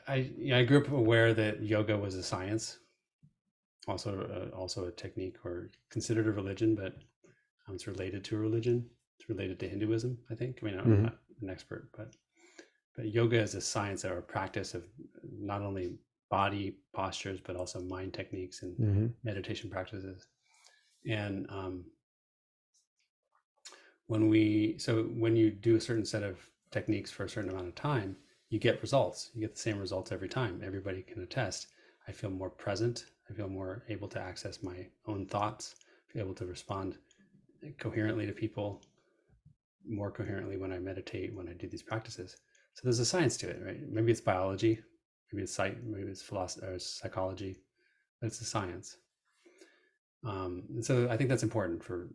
I grew up aware that yoga was a science, also a technique, or considered a religion, but it's related to a religion. It's related to Hinduism, I think. I mean, I'm not an expert, but yoga is a science or a practice of not only body postures, but also mind techniques and meditation practices. And when you do a certain set of techniques for a certain amount of time, you get results. You get the same results every time. Everybody can attest. I feel more present. I feel more able to access my own thoughts, be able to respond coherently to people, more coherently when I meditate, when I do these practices. So there's a science to it, right? Maybe it's biology, maybe it's philosophy or psychology, but it's a science. And so I think that's important for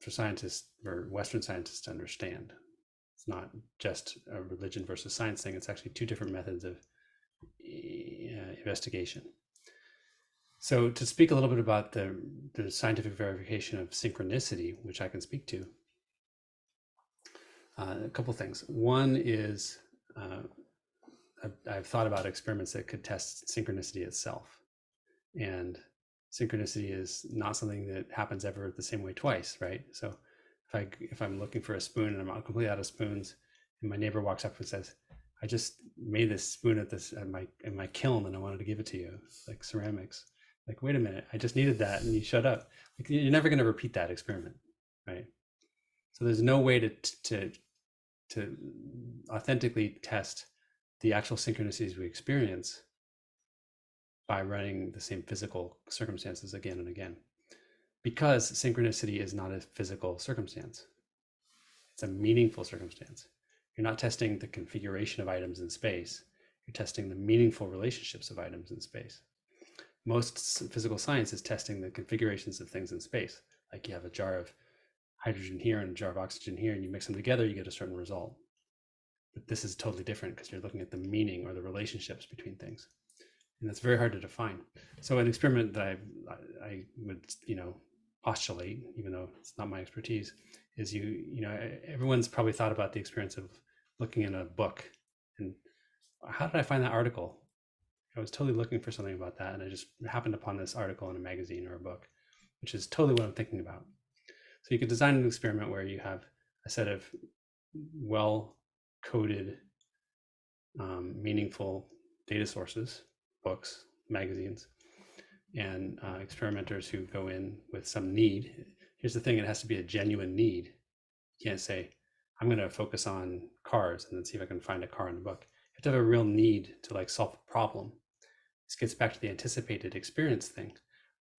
scientists, for Western scientists, to understand. It's not just a religion versus science thing. It's actually two different methods of investigation. So to speak a little bit about the scientific verification of synchronicity, which I can speak to, a couple things. One is I've thought about experiments that could test synchronicity itself. And synchronicity is not something that happens ever the same way twice, right? So if I'm looking for a spoon and I'm completely out of spoons, and my neighbor walks up and says, "I just made this spoon in my kiln and I wanted to give it to you," like ceramics. Like, wait a minute, I just needed that and you showed up. Like, you're never going to repeat that experiment, right? So there's no way to authentically test the actual synchronicities we experience by running the same physical circumstances again and again, because synchronicity is not a physical circumstance. It's a meaningful circumstance. You're not testing the configuration of items in space. You're testing the meaningful relationships of items in space. Most physical science is testing the configurations of things in space. Like, you have a jar of hydrogen here and a jar of oxygen here, and you mix them together, you get a certain result. But this is totally different because you're looking at the meaning or the relationships between things. And that's very hard to define. So an experiment that I would postulate, even though it's not my expertise, is everyone's probably thought about the experience of looking in a book and, how did I find that article? I was totally looking for something about that, and I just happened upon this article in a magazine or a book, which is totally what I'm thinking about. So you could design an experiment where you have a set of well-coded, meaningful data sources, books, magazines, and experimenters who go in with some need. Here's the thing, it has to be a genuine need. You can't say, I'm going to focus on cars and then see if I can find a car in the book. You have to have a real need to solve a problem. This gets back to the anticipated experience thing.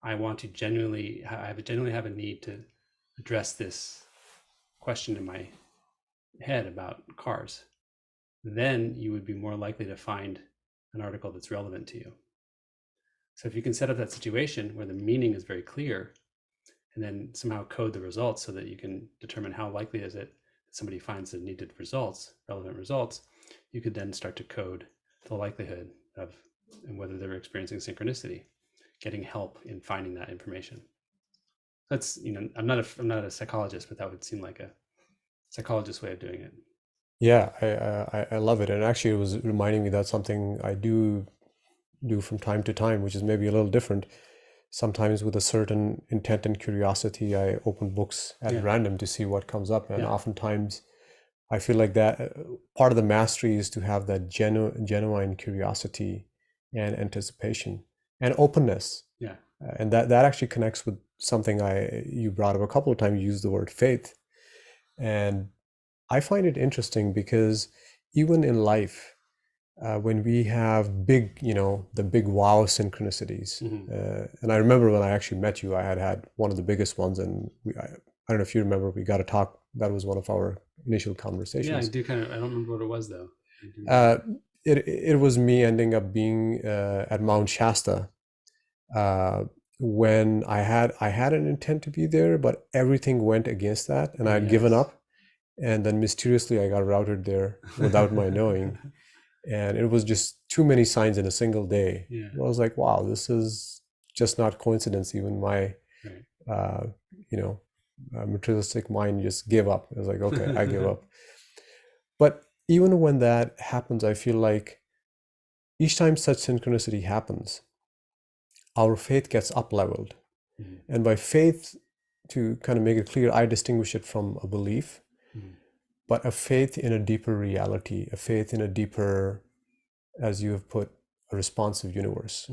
I genuinely have a need to address this question in my head about cars. Then you would be more likely to find an article that's relevant to you. So if you can set up that situation where the meaning is very clear, and then somehow code the results so that you can determine how likely is it that somebody finds the needed results, relevant results, you could then start to code the likelihood of, and whether they're experiencing synchronicity, getting help in finding that information. That's, I'm not a psychologist, but that would seem like a psychologist way of doing it. Yeah, I love it. And actually, it was reminding me that something I do from time to time, which is maybe a little different. Sometimes with a certain intent and curiosity, I open books at Yeah. random to see what comes up. And Yeah. oftentimes I feel like that part of the mastery is to have that genuine curiosity and anticipation and openness. Yeah. And that actually connects with something you brought up a couple of times. You used the word faith. And I find it interesting because even in life, when we have big, the big wow synchronicities. And I remember when I actually met you, I had one of the biggest ones. And I don't know if you remember, we got to talk. That was one of our initial conversations. Yeah, I do I don't remember what it was though. It was me ending up being at Mount Shasta when I had an intent to be there, but everything went against that, and I had given up. And then mysteriously, I got routed there without my knowing. And it was just too many signs in a single day. Yeah. I was like, wow, this is just not coincidence. Even my, materialistic mind just gave up. I was like, okay, I give up. But even when that happens, I feel like each time such synchronicity happens, our faith gets up-leveled. And by faith, to kind of make it clear, I distinguish it from a belief, but a faith in a deeper reality, a faith in a deeper, as you have put, a responsive universe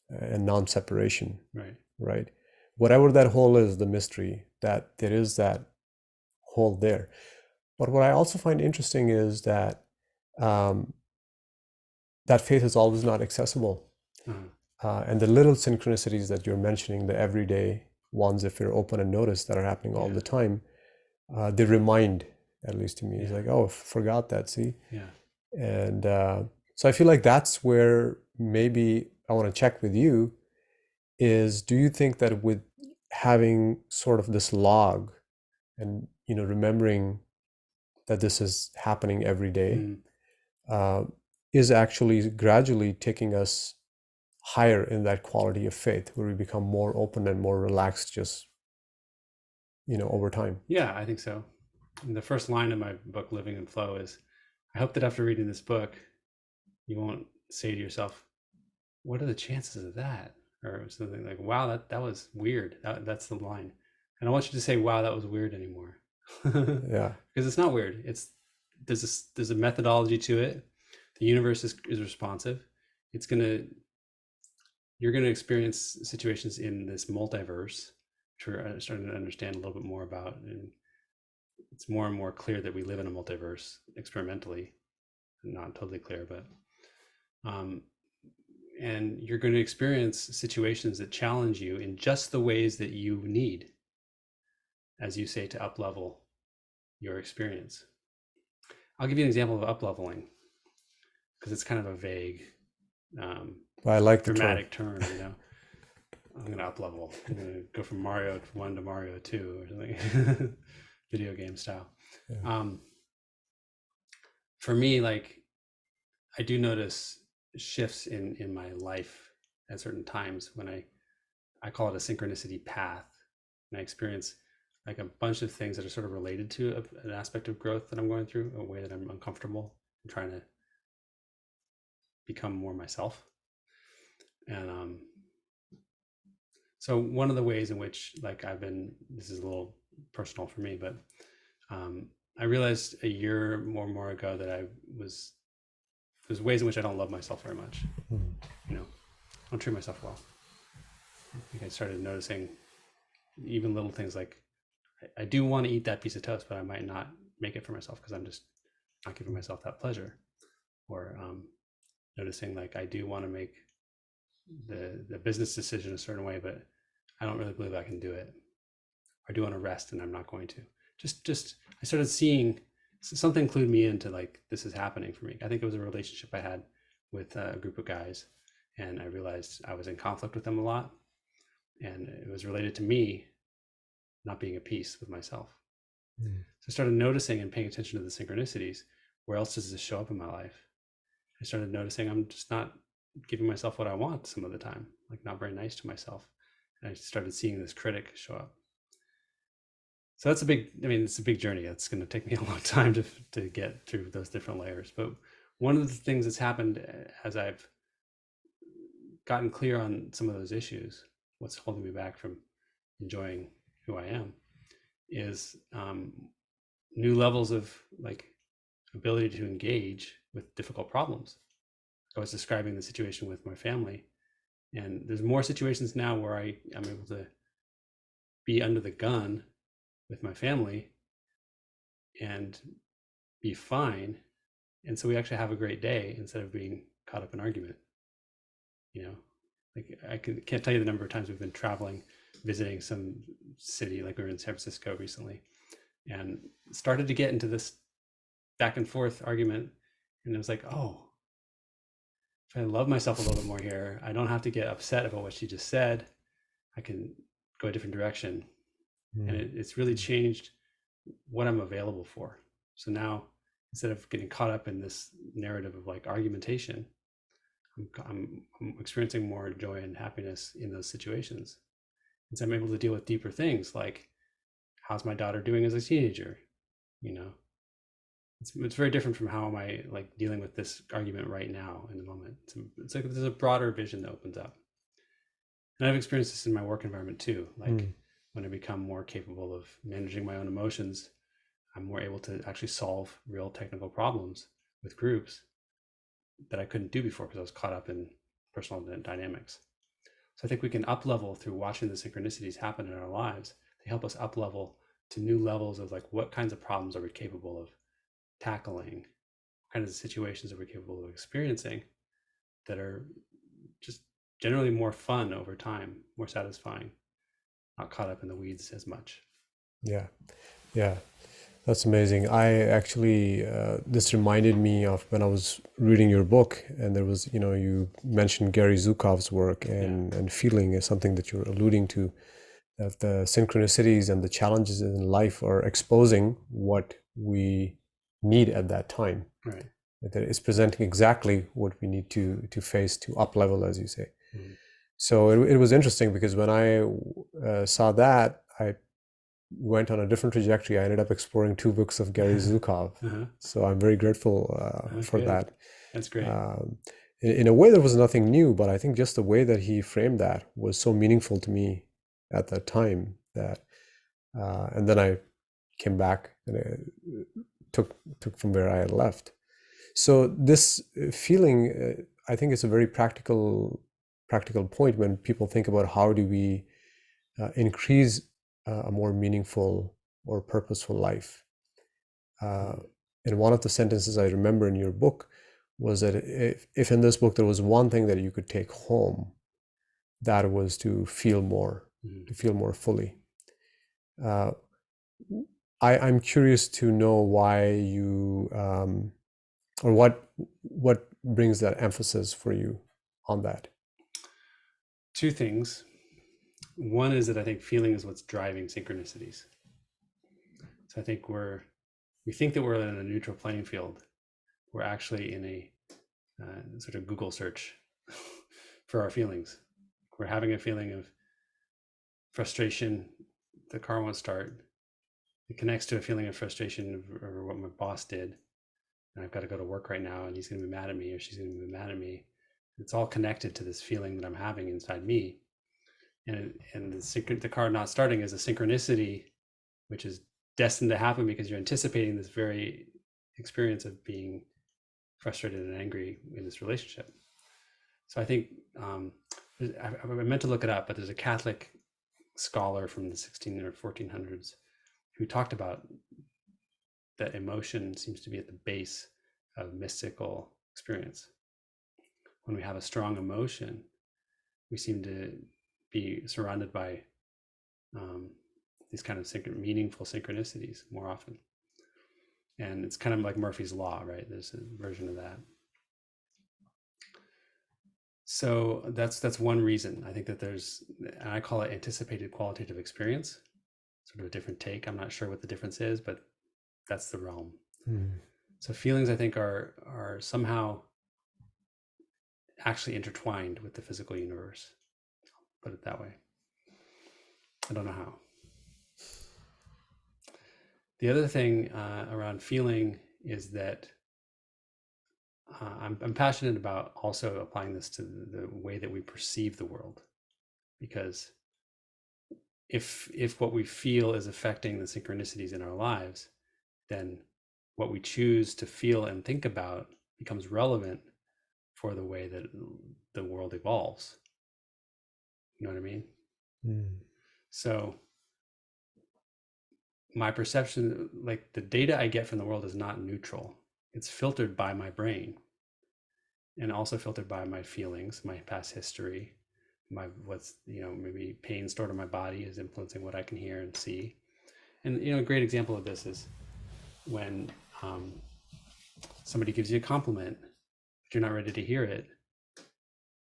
and non-separation. Right. Whatever that whole is, the mystery, that there is that whole there. But what I also find interesting is that that faith is always not accessible. And the little synchronicities that you're mentioning, the everyday ones, if you're open and notice, that are happening all the time, they remind, at least to me, it's like, oh, forgot that, see? And so I feel like that's where maybe I want to check with you is, do you think that with having sort of this log and, remembering that this is happening every day, is actually gradually taking us higher in that quality of faith, where we become more open and more relaxed just, over time? Yeah, I think so. And the first line of my book, Living in Flow, is, I hope that after reading this book, you won't say to yourself, what are the chances of that? Or something like, wow, that was weird. That's the line. I don't want you to say, wow, that was weird anymore. Yeah. Because it's not weird. There's a methodology to it. The universe is responsive. You're gonna experience situations in this multiverse, which we're starting to understand a little bit more about. And it's more and more clear that we live in a multiverse experimentally. Not totally clear, but and you're going to experience situations that challenge you in just the ways that you need, as you say, to up level your experience. I'll give you an example of up leveling, because it's kind of a vague, I like the dramatic term. I'm going to up level. I'm going to go from Mario 1 to Mario 2 or something, video game style. For me, like, I do notice shifts in my life at certain times when I call it a synchronicity path, and I experience like a bunch of things that are sort of related to an aspect of growth that I'm going through, a way that I'm uncomfortable and trying to become more myself. And so one of the ways in which, like, this is a little personal for me, but I realized a year or more ago that there's ways in which I don't love myself very much. I don't treat myself well. I think I started noticing even little things like, I do want to eat that piece of toast, but I might not make it for myself because I'm just not giving myself that pleasure. Or noticing, like, I do want to make the business decision a certain way, but I don't really believe I can do it. I do want to rest, and I'm not going to. Just I started seeing something clued me into, like, this is happening for me. I think it was a relationship I had with a group of guys, and I realized I was in conflict with them a lot, and it was related to me not being at peace with myself. So I started noticing and paying attention to the synchronicities. Where else does this show up in my life? I started noticing I'm just not giving myself what I want some of the time, like not very nice to myself. And I started seeing this critic show up. So that's it's a big journey. It's going to take me a long time to get through those different layers. But one of the things that's happened as I've gotten clear on some of those issues, what's holding me back from enjoying who I am, is new levels of like ability to engage with difficult problems. I was describing the situation with my family, and there's more situations now where I'm able to be under the gun with my family and be fine. And so we actually have a great day instead of being caught up in argument. You know, like can't tell you the number of times we've been traveling, visiting some city, like we were in San Francisco recently, and started to get into this back and forth argument. And it was like, oh, if I love myself a little bit more here, I don't have to get upset about what she just said. I can go a different direction. And it's really changed what I'm available for. So now, instead of getting caught up in this narrative of like argumentation, I'm experiencing more joy and happiness in those situations. And so I'm able to deal with deeper things like, how's my daughter doing as a teenager? You know, it's very different from how am I like dealing with this argument right now in the moment. It's like there's a broader vision that opens up. And I've experienced this in my work environment too. Like when I become more capable of managing my own emotions, I'm more able to actually solve real technical problems with groups that I couldn't do before because I was caught up in personal dynamics. So I think we can up level through watching the synchronicities happen in our lives. They help us up level to new levels of like, what kinds of problems are we capable of tackling? What kinds of situations are we capable of experiencing that are just generally more fun over time, more satisfying, not caught up in the weeds as much. Yeah, that's amazing. I actually, this reminded me of when I was reading your book, and there was, you mentioned Gary Zukav's work, and feeling is something that you're alluding to, that the synchronicities and the challenges in life are exposing what we need at that time. Right. That it's presenting exactly what we need to face to up level, as you say. So it was interesting because when I saw that, I went on a different trajectory. I ended up exploring 2 books of Gary Zukav. So I'm very grateful for that. That's great. In a way, there was nothing new, but I think just the way that he framed that was so meaningful to me at that time that, and then I came back and I took from where I had left. So this feeling, I think it's a very practical point when people think about how do we increase a more meaningful or purposeful life. And one of the sentences I remember in your book was that if in this book there was one thing that you could take home, that was to feel more, to feel more fully. I'm curious to know why you, or what brings that emphasis for you on that. 2 things. One is that I think feeling is what's driving synchronicities. So I think we think that we're in a neutral playing field. We're actually in a sort of Google search for our feelings. We're having a feeling of frustration. The car won't start. It connects to a feeling of frustration over what my boss did. And I've got to go to work right now and he's going to be mad at me or she's going to be mad at me. It's all connected to this feeling that I'm having inside me. And the car not starting is a synchronicity, which is destined to happen because you're anticipating this very experience of being frustrated and angry in this relationship. So I think I meant to look it up, but there's a Catholic scholar from the 1600s or 1400s who talked about that emotion seems to be at the base of mystical experience. When we have a strong emotion, we seem to be surrounded by these kind of meaningful synchronicities more often. And it's kind of like Murphy's Law, right? There's a version of that. So that's one reason. I think that there's, and I call it anticipated qualitative experience, sort of a different take. I'm not sure what the difference is, but that's the realm. So feelings, I think, are somehow actually intertwined with the physical universe. Put it that way. I don't know how. The other thing around feeling is that I'm passionate about also applying this to the way that we perceive the world, because if what we feel is affecting the synchronicities in our lives, then what we choose to feel and think about becomes relevant for the way that the world evolves. You know what I mean? So my perception, like the data I get from the world, is not neutral. It's filtered by my brain, and also filtered by my feelings, my past history, what's maybe pain stored in my body is influencing what I can hear and see. And a great example of this is when somebody gives you a compliment, but you're not ready to hear it.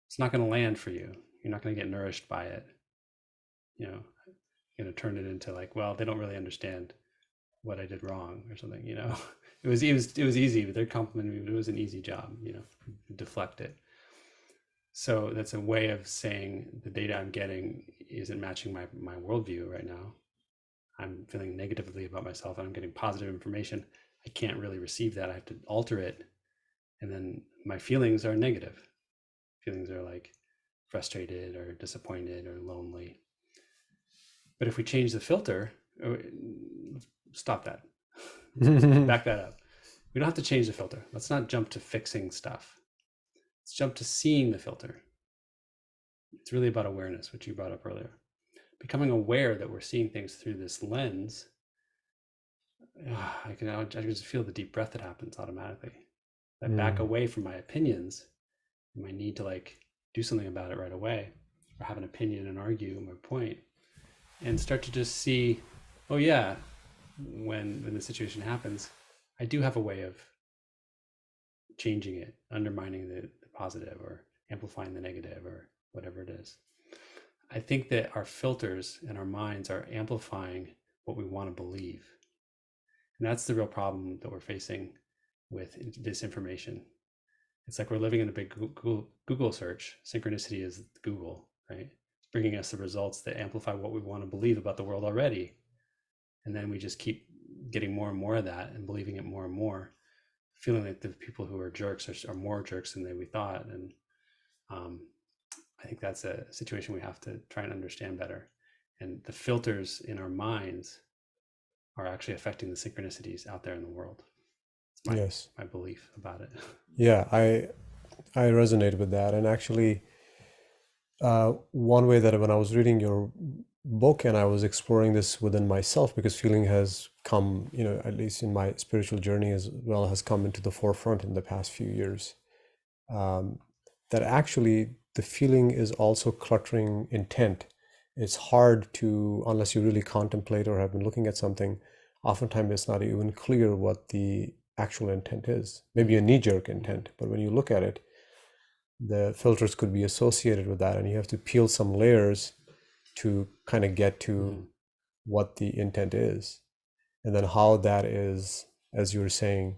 It's not going to land for you. You're not going to get nourished by it. You're going to turn it into like, well, they don't really understand what I did wrong or something. It was easy, but they're complimenting me, but it was an easy job. Deflect it. So that's a way of saying the data I'm getting isn't matching my worldview right now. I'm feeling negatively about myself, and I'm getting positive information. I can't really receive that. I have to alter it. And then my feelings are negative. Feelings are like frustrated or disappointed or lonely. But if we change the filter, stop that. Back that up. We don't have to change the filter. Let's not jump to fixing stuff. Let's jump to seeing the filter. It's really about awareness, which you brought up earlier. Becoming aware that we're seeing things through this lens. I can just feel the deep breath that happens automatically. I back away from my opinions, my need to like do something about it right away, or have an opinion and argue my point, and start to just see, oh yeah, when the situation happens, I do have a way of changing it, undermining the positive or amplifying the negative or whatever it is. I think that our filters and our minds are amplifying what we want to believe. And that's the real problem that we're facing with disinformation. It's like we're living in a big Google search. Synchronicity is Google, right? It's bringing us the results that amplify what we want to believe about the world already. And then we just keep getting more and more of that and believing it more and more, feeling like the people who are jerks are more jerks than we thought. And I think that's a situation we have to try and understand better. And the filters in our minds are actually affecting the synchronicities out there in the world. It's my belief about it. Yeah, I resonate with that. And actually, one way that when I was reading your book and I was exploring this within myself, because feeling has come, at least in my spiritual journey as well, has come into the forefront in the past few years, that actually the feeling is also cluttering intent. It's hard to, unless you really contemplate or have been looking at something, oftentimes it's not even clear what the actual intent is. Maybe a knee-jerk intent, but when you look at it, the filters could be associated with that, and you have to peel some layers to kind of get to what the intent is, and then how that is, as you were saying,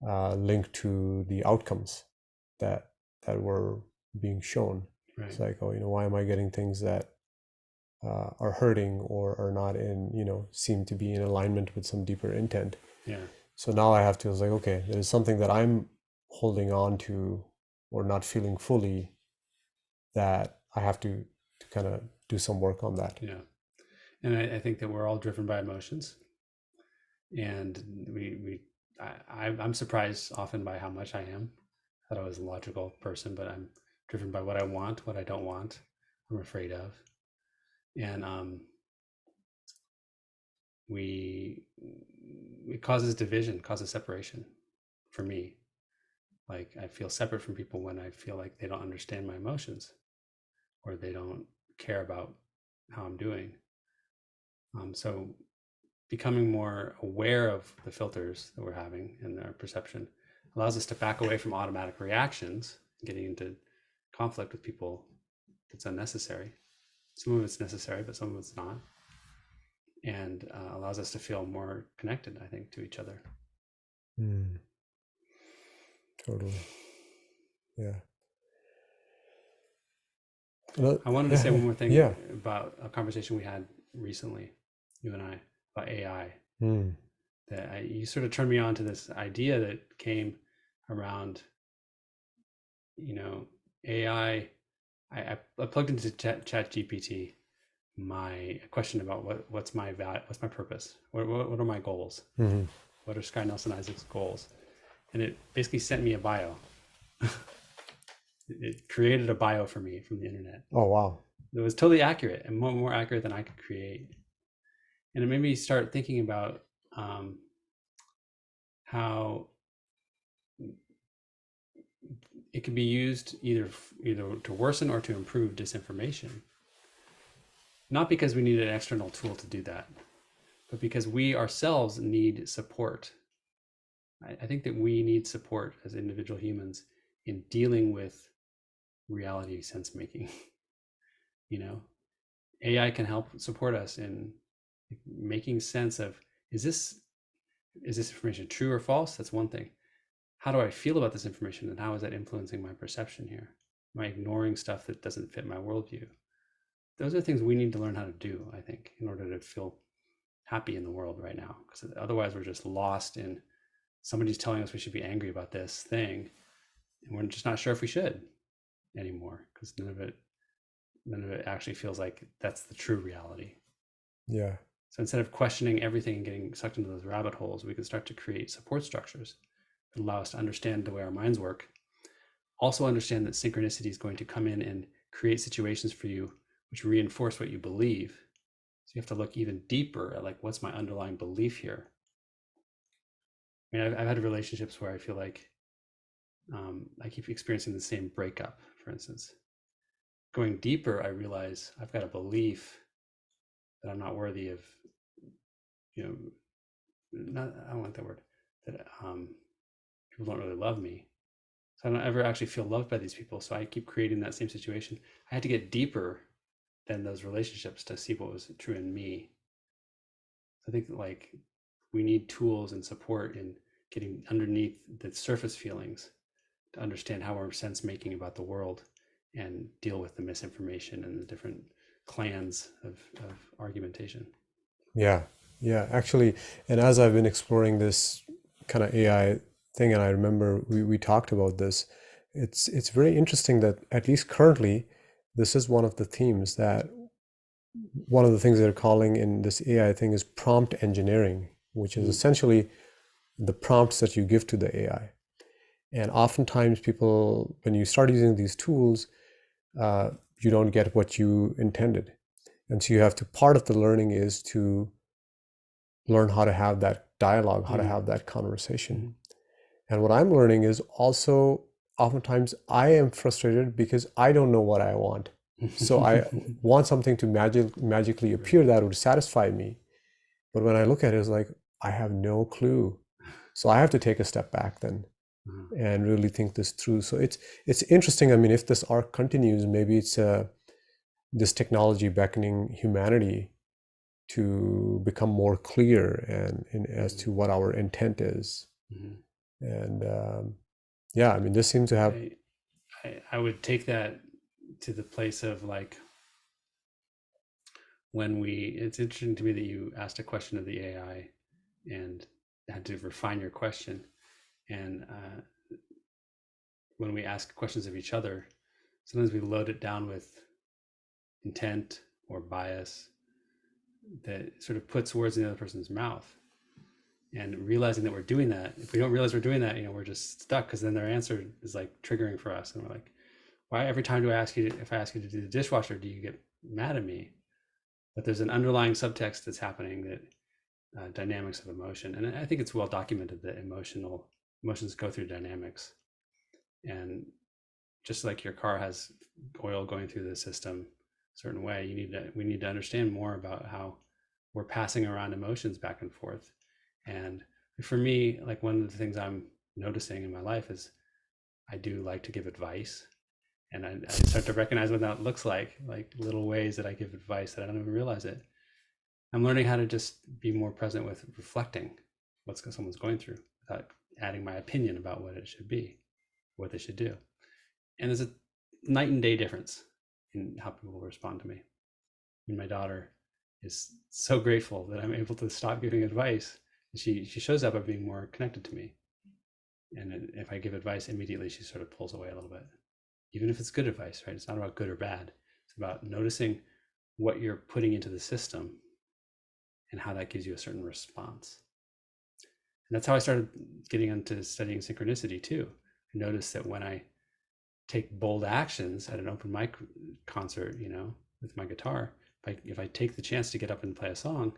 linked to the outcomes that were being shown. Right. It's like, why am I getting things that are hurting or are not seem to be in alignment with some deeper intent? Yeah. So now I have to, it's like, okay, there's something that I'm holding on to or not feeling fully, that I have to kind of do some work on that. Yeah. And I think that we're all driven by emotions. And I'm surprised often by how much I am. I thought I was a logical person, but I'm driven by what I want, what I don't want, I'm afraid of. And it causes division, causes separation for me. Like I feel separate from people when I feel like they don't understand my emotions or they don't care about how I'm doing. So becoming more aware of the filters that we're having in our perception allows us to back away from automatic reactions, getting into conflict with people that's unnecessary. Some of it's necessary, but some of it's not. And allows us to feel more connected, I think, to each other. Totally. Yeah. I wanted to say one more thing Yeah. about a conversation we had recently, you and I, about AI. Mm. You sort of turned me on to this idea that came around, AI. I plugged into Chat GPT my question about what's my value, what's my purpose, what are my goals, Mm-hmm. what are Skye Nelson Isaac's goals, and it basically sent me a bio. It created a bio for me from the internet. Oh, wow. It was totally accurate and more accurate than I could create, and it made me start thinking about how it can be used either to worsen or to improve disinformation. Not because we need an external tool to do that, but because we ourselves need support. I think that we need support as individual humans in dealing with reality sense making. AI can help support us in making sense of, is this information true or false? That's one thing. How do I feel about this information, and how is that influencing my perception here? Am I ignoring stuff that doesn't fit my worldview? Those are things we need to learn how to do, I think, in order to feel happy in the world right now, because otherwise we're just lost in somebody's telling us we should be angry about this thing, and we're just not sure if we should anymore, because none of it actually feels like that's the true reality. Yeah. So instead of questioning everything and getting sucked into those rabbit holes, we can start to create support structures that allow us to understand the way our minds work. Also understand that synchronicity is going to come in and create situations for you which reinforce what you believe. So you have to look even deeper at, like, what's my underlying belief here? I mean, I've had relationships where I feel like I keep experiencing the same breakup, for instance. Going deeper, I realize I've got a belief that I'm not worthy of, I don't want that word, that people don't really love me. So I don't ever actually feel loved by these people. So I keep creating that same situation. I had to get deeper than those relationships to see what was true in me. So I think like we need tools and support in getting underneath the surface feelings to understand how we're sense making about the world and deal with the misinformation and the different clans of argumentation. Yeah. Yeah. Actually, and as I've been exploring this kind of AI thing, and I remember we talked about this, it's very interesting that at least currently, this is one of the themes that one of the things they're calling in this AI thing is prompt engineering, which is essentially the prompts that you give to the AI. And oftentimes people, when you start using these tools, you don't get what you intended. And so you have to, part of the learning is to learn how to have that dialogue, how to have that conversation. And what I'm learning is also oftentimes I am frustrated because I don't know what I want. So I want something to magically appear that would satisfy me. But when I look at it, it's like, I have no clue. So I have to take a step back then and really think this through. So it's interesting. I mean, if this arc continues, maybe it's this technology beckoning humanity to become more clear and as to what our intent is. And yeah, I mean, this seems to have. I would take that to the place of like it's interesting to me that you asked a question of the AI and had to refine your question. And when we ask questions of each other, sometimes we load it down with intent or bias that sort of puts words in the other person's mouth. And realizing that we're doing that, if we don't realize we're doing that, we're just stuck, because then their answer is like triggering for us. And we're like, why every time do I ask you, if I ask you to do the dishwasher, do you get mad at me? But there's an underlying subtext that's happening, that dynamics of emotion. And I think it's well documented that emotions go through dynamics. And just like your car has oil going through the system a certain way, we need to understand more about how we're passing around emotions back and forth. And for me, like, one of the things I'm noticing in my life is I do like to give advice. And I start to recognize what that looks like little ways that I give advice that I don't even realize it. I'm learning how to just be more present with reflecting what someone's going through without adding my opinion about what it should be, what they should do. And there's a night and day difference in how people respond to me. And my daughter is so grateful that I'm able to stop giving advice. She shows up by being more connected to me. And if I give advice, immediately she sort of pulls away a little bit, even if it's good advice, right? It's not about good or bad. It's about noticing what you're putting into the system and how that gives you a certain response. And that's how I started getting into studying synchronicity too. I noticed that when I take bold actions at an open mic concert, with my guitar, if I take the chance to get up and play a song,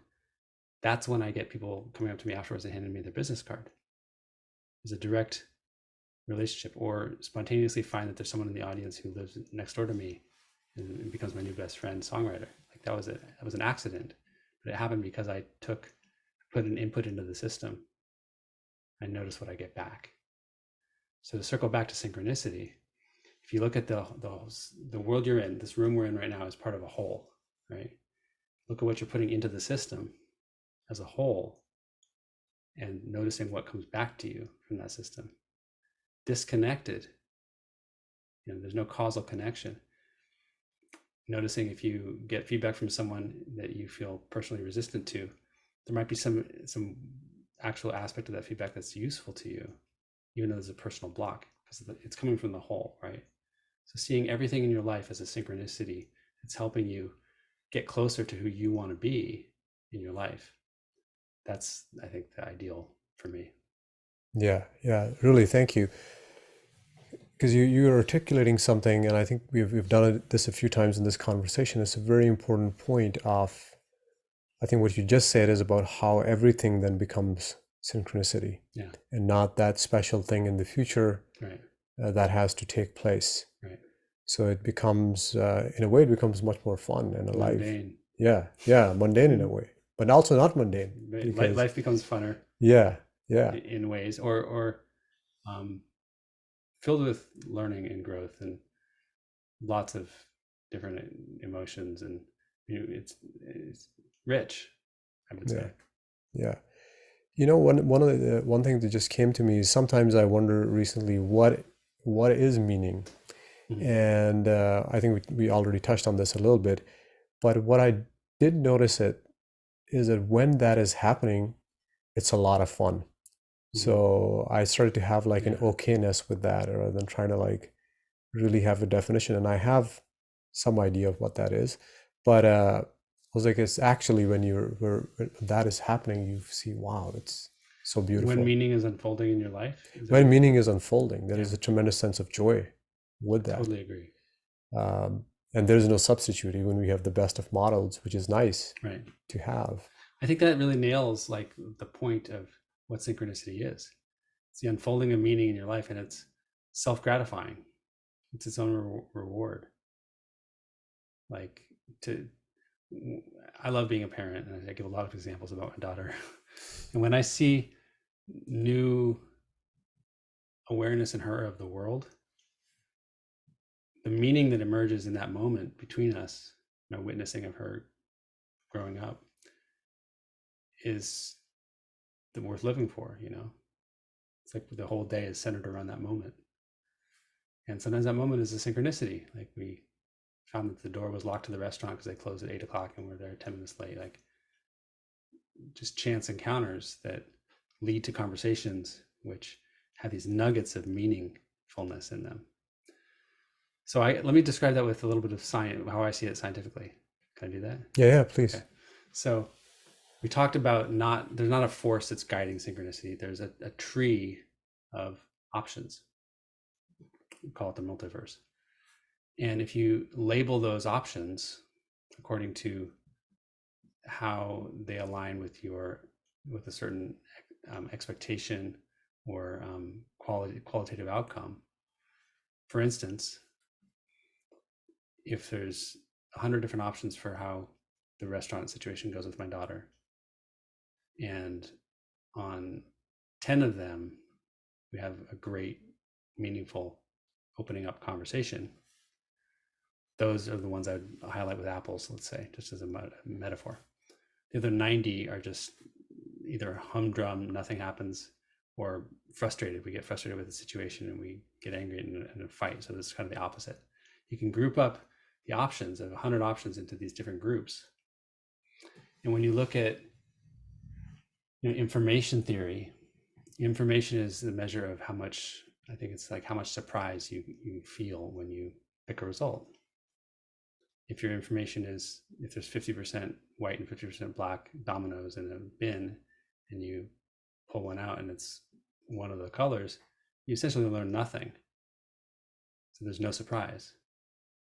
that's when I get people coming up to me afterwards and handing me their business card. There's a direct relationship, or spontaneously find that there's someone in the audience who lives next door to me and becomes my new best friend songwriter. Like that was an accident, but it happened because I put an input into the system. I notice what I get back. So to circle back to synchronicity, if you look at the world you're in, this room we're in right now is part of a whole, right? Look at what you're putting into the system as a whole and noticing what comes back to you from that system. Disconnected, there's no causal connection. Noticing if you get feedback from someone that you feel personally resistant to, there might be some actual aspect of that feedback that's useful to you, even though there's a personal block, because it's coming from the whole, right? So seeing everything in your life as a synchronicity, it's helping you get closer to who you want to be in your life. That's, I think, the ideal for me. Yeah, really, thank you. Because you're articulating something, and I think we've done this a few times in this conversation. It's a very important point of, I think what you just said is about how everything then becomes synchronicity, and not that special thing in the future, right, that has to take place. Right. So it becomes, in a way, it becomes much more fun and alive. Mundane. Yeah, mundane in a way, but also not mundane. Because life becomes funner. Yeah. In ways, or filled with learning and growth and lots of different emotions, and it's rich, I would say. Yeah. One thing that just came to me is sometimes I wonder recently what is meaning. Mm-hmm. And I think we already touched on this a little bit, but what I did notice is that when that is happening, it's a lot of fun. Mm-hmm. So I started to have an okayness with that, rather than trying to really have a definition. And I have some idea of what that is, but I was like, it's actually when that is happening, you see, wow, it's so beautiful. When meaning is unfolding in your life? When meaning is unfolding, there is a tremendous sense of joy with that. Totally agree. And there's no substitute, even we have the best of models, which is nice to have. I think that really nails the point of what synchronicity is. It's the unfolding of meaning in your life, and it's self-gratifying. It's its own reward. I love being a parent, and I give a lot of examples about my daughter. And when I see new awareness in her of the world, the meaning that emerges in that moment between us, my witnessing of her growing up, is worth living for. It's like the whole day is centered around that moment. And sometimes that moment is a synchronicity. Like we found that the door was locked to the restaurant because they closed at 8:00 and we're there 10 minutes late. Just chance encounters that lead to conversations which have these nuggets of meaningfulness in them. So let me describe that with a little bit of science, how I see it scientifically. Can I do that? Yeah, please. Okay. So we talked about there's not a force that's guiding synchronicity. There's a tree of options. We call it the multiverse. And if you label those options according to how they align with a certain expectation or qualitative outcome, for instance, if there's 100 different options for how the restaurant situation goes with my daughter, and on 10 of them we have a great, meaningful, opening up conversation, those are the ones I'd highlight with apples, let's say, just as a metaphor. The other 90 are just either humdrum, nothing happens, or frustrated. We get frustrated with the situation and we get angry in a fight. So this is kind of the opposite. You can group up the options of 100 options into these different groups. And when you look at information theory, information is the measure of how much, I think it's like how much surprise you feel when you pick a result. If your information is, if there's 50% white and 50% black dominoes in a bin, and you pull one out and it's one of the colors, you essentially learn nothing. So there's no surprise.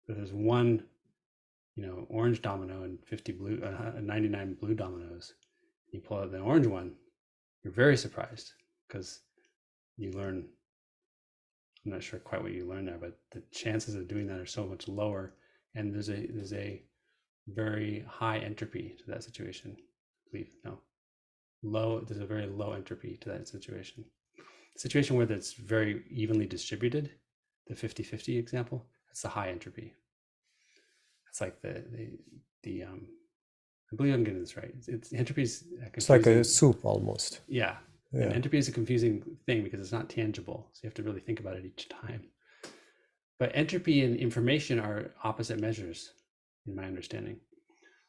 But there's one, orange domino and 50 blue, 99 blue dominoes. You pull out the orange one, you're very surprised because you learn. I'm not sure quite what you learn there, but the chances of doing that are so much lower, and there's a very high entropy to that situation. I believe there's a very low entropy to that situation. Situation where it's very evenly distributed, the 50-50 example, that's the high entropy. It's like the I believe I'm getting this right. It's entropy is it's like a soup almost. Yeah. And entropy is a confusing thing because it's not tangible. So you have to really think about it each time. But entropy and information are opposite measures, in my understanding.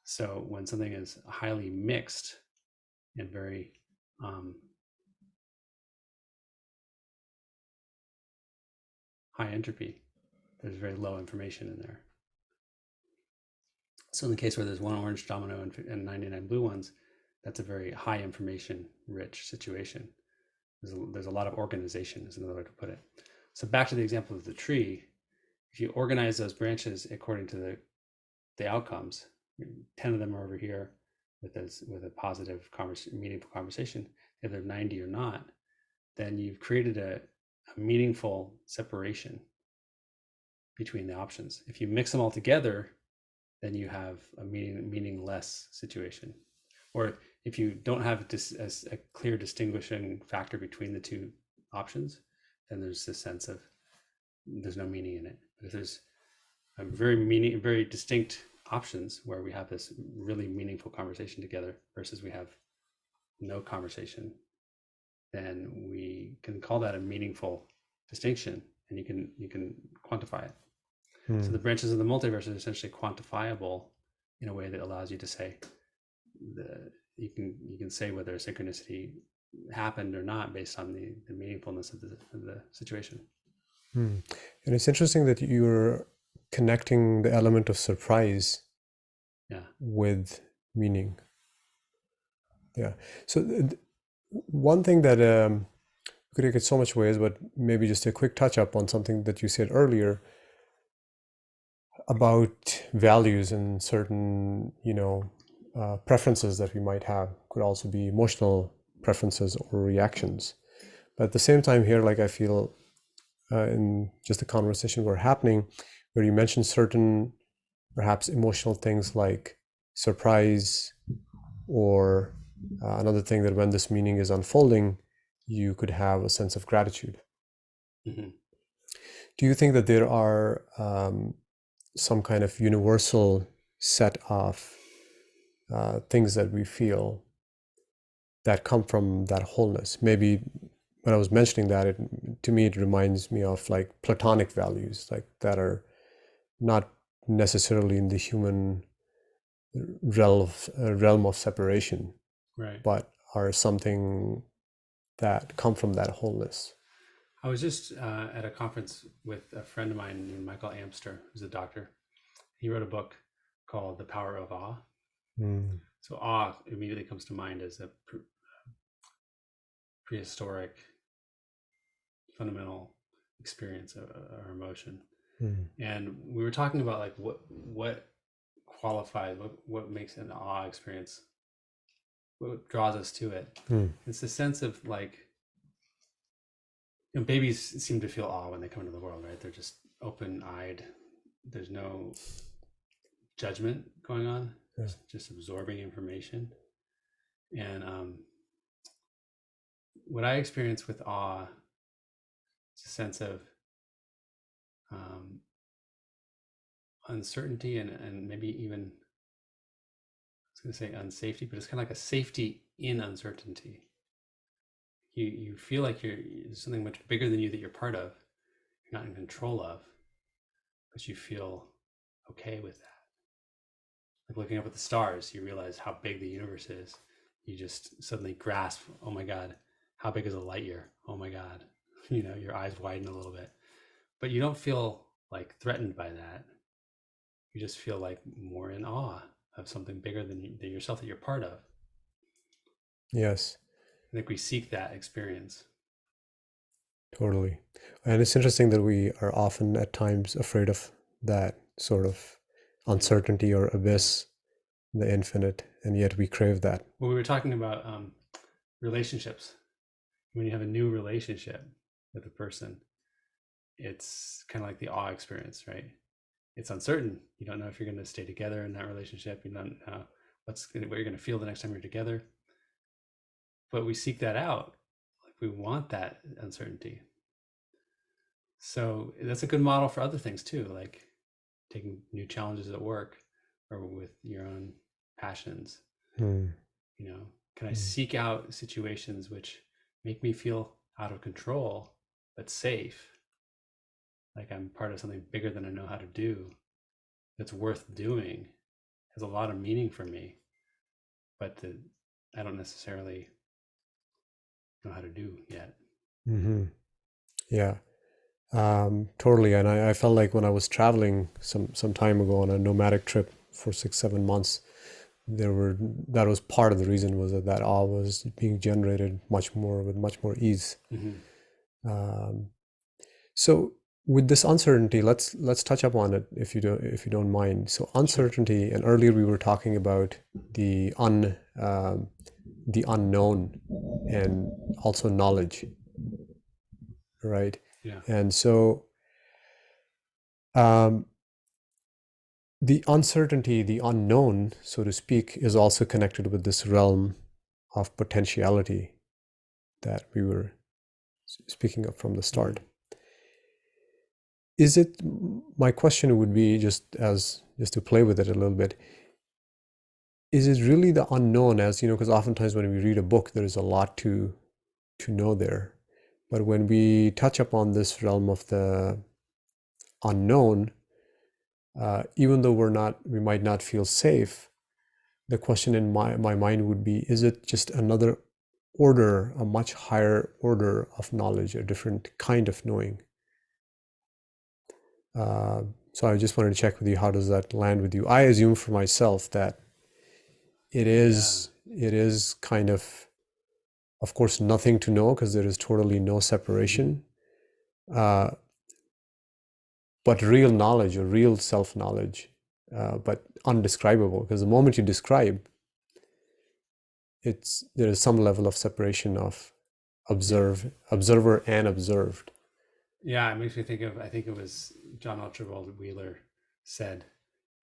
So when something is highly mixed and very high entropy, there's very low information in there. So in the case where there's one orange domino and 99 blue ones, that's a very high information rich situation. There's a lot of organization, is another way to put it. So back to the example of the tree, if you organize those branches according to the outcomes, 10 of them are over here with a positive meaningful conversation, if they're 90 or not, then you've created a meaningful separation between the options. If you mix them all together, then you have a meaningless situation. Or if you don't have a clear distinguishing factor between the two options, then there's this sense of there's no meaning in it. But if there's a very distinct options where we have this really meaningful conversation together versus we have no conversation, then we can call that a meaningful distinction, and you can quantify it. So the branches of the multiverse are essentially quantifiable in a way that allows you to say you can say whether a synchronicity happened or not based on the meaningfulness of the situation. And it's interesting that you're connecting the element of surprise with meaning. Yeah. So one thing that could take it so much ways, but maybe just a quick touch up on something that you said earlier about values and certain, preferences that we might have. Could also be emotional preferences or reactions. But at the same time here, like I feel in just the conversation we're happening, where you mentioned certain perhaps emotional things like surprise, or another thing that when this meaning is unfolding, you could have a sense of gratitude. Mm-hmm. Do you think that there are some kind of universal set of things that we feel that come from that wholeness? Maybe when I was mentioning that, to me, it reminds me of like platonic values, like that are not necessarily in the human realm of separation, right, but are something that come from that wholeness. I was just at a conference with a friend of mine named Michael Amster, who's a doctor. He wrote a book called The Power of Awe. So awe immediately comes to mind as a prehistoric fundamental experience or emotion. And we were talking about like what qualifies, what makes an awe experience, what draws us to it. It's the sense of like, babies seem to feel awe when they come into the world, right? They're just open-eyed. There's no judgment going on. Just absorbing information. And what I experience with awe is a sense of uncertainty and maybe even, I was going to say unsafety, but it's kind of like a safety in uncertainty. You feel like there's something much bigger than you that you're part of, you're not in control of, but you feel okay with that. Like looking up at the stars, you realize how big the universe is. You just suddenly grasp, oh my God, how big is a light year? Oh my God. Your eyes widen a little bit. But you don't feel like threatened by that. You just feel like more in awe of something bigger than yourself that you're part of. Yes, I think we seek that experience. totally. And it's interesting that we are often at times afraid of that sort of Yeah. uncertainty or abyss, the infinite, and yet we crave that. Well, we were talking about relationships. When you have a new relationship with a person, it's kind of like the awe experience, right? It's uncertain. You don't know if you're going to stay together in that relationship. You don't know what you're going to feel the next time you're together. But we seek that out. Like we want that uncertainty. So that's a good model for other things too, like taking new challenges at work or with your own passions. Hmm. Can I seek out situations which make me feel out of control but safe, like I'm part of something bigger than I know how to do, that's worth doing, has a lot of meaning for me, but that I don't necessarily know how to do yet. Mm-hmm. Yeah, totally. And I felt like when I was traveling some time ago on a nomadic trip for 6 7 months, that was part of the reason, was that awe was being generated much more with much more ease. Mm-hmm. Um, so with this uncertainty, let's touch up on it if you don't mind. So Sure. uncertainty, and earlier we were talking about the unknown and also knowledge, right? Yeah. And so um, the uncertainty, the unknown, so to speak, is also connected with this realm of potentiality that we were speaking of from the start. Mm-hmm. Is it, my question would be, just to play with it a little bit, is it really the unknown? As you know, because oftentimes when we read a book, there is a lot to know there. But when we touch upon this realm of the unknown, even though we might not feel safe, the question in my mind would be, is it just another order, a much higher order of knowledge, a different kind of knowing? So I just wanted to check with you, how does that land with you? I assume for myself that Yeah. it is kind of course, nothing to know, because there is totally no Mm-hmm. separation. Uh, but real knowledge, or real self-knowledge, but undescribable, because the moment you describe, there is some level of separation of Yeah. observer and observed. Yeah. It makes me think of, I think it was John Archibald Wheeler said,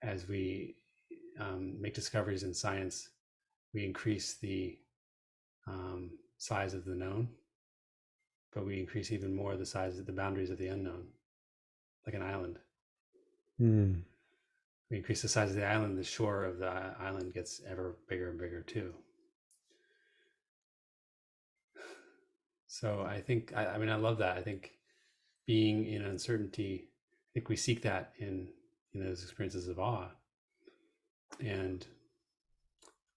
as we make discoveries in science, we increase the size of the known, but we increase even more the size of the boundaries of the unknown, like an island. Hmm. We increase the size of the island, the shore of the island gets ever bigger and bigger too. So I think, I mean, I love that. I think being in uncertainty, I think we seek that in those experiences of awe. And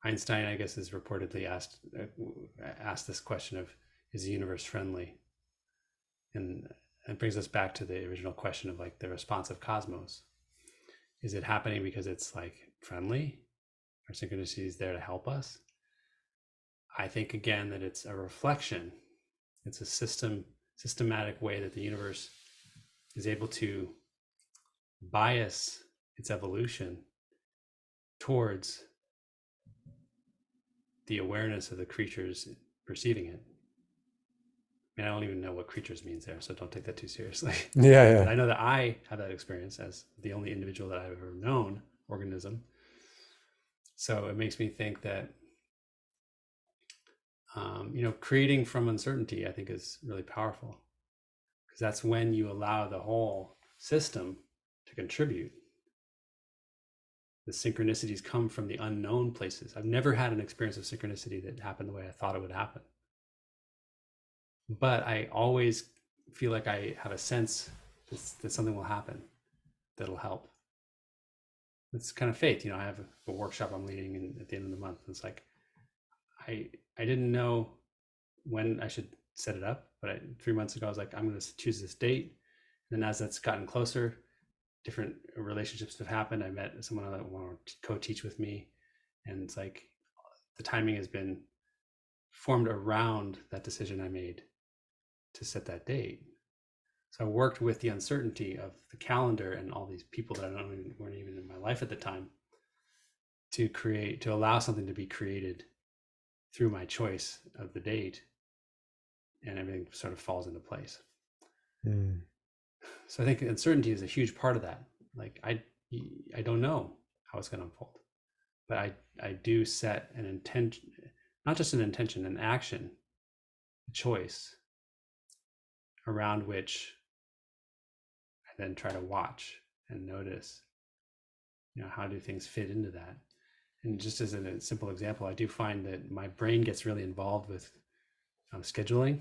Einstein, I guess, is reportedly asked this question of, is the universe friendly? And it brings us back to the original question of like the responsive cosmos. Is it happening because it's like friendly? Are synchronicities there to help us? I think again that it's a reflection. It's a systematic way that the universe is able to bias its evolution towards the awareness of the creatures perceiving it. I mean, I don't even know what creatures means there, so don't take that too seriously. Yeah, But yeah. I know that I have that experience as the only individual that I've ever known organism. So it makes me think that creating from uncertainty, I think, is really powerful, because that's when you allow the whole system to contribute. The synchronicities come from the unknown places. I've never had an experience of synchronicity that happened the way I thought it would happen, but I always feel like I have a sense that something will happen that'll help. it's kind of faith. I have a workshop I'm leading at the end of the month. It's like I didn't know when I should set it up, but 3 months ago I was like, I'm going to choose this date. And then as that's gotten closer, different relationships have happened. I met someone that wanted to co-teach with me, and it's like the timing has been formed around that decision I made to set that date. So I worked with the uncertainty of the calendar and all these people that weren't even in my life at the time to allow something to be created through my choice of the date, and everything sort of falls into place. So I think uncertainty is a huge part of that. Like I don't know how it's going to unfold, but I do set an intention, not just an intention, an action, a choice around which I then try to watch and notice, how do things fit into that? And just as a simple example, I do find that my brain gets really involved with scheduling.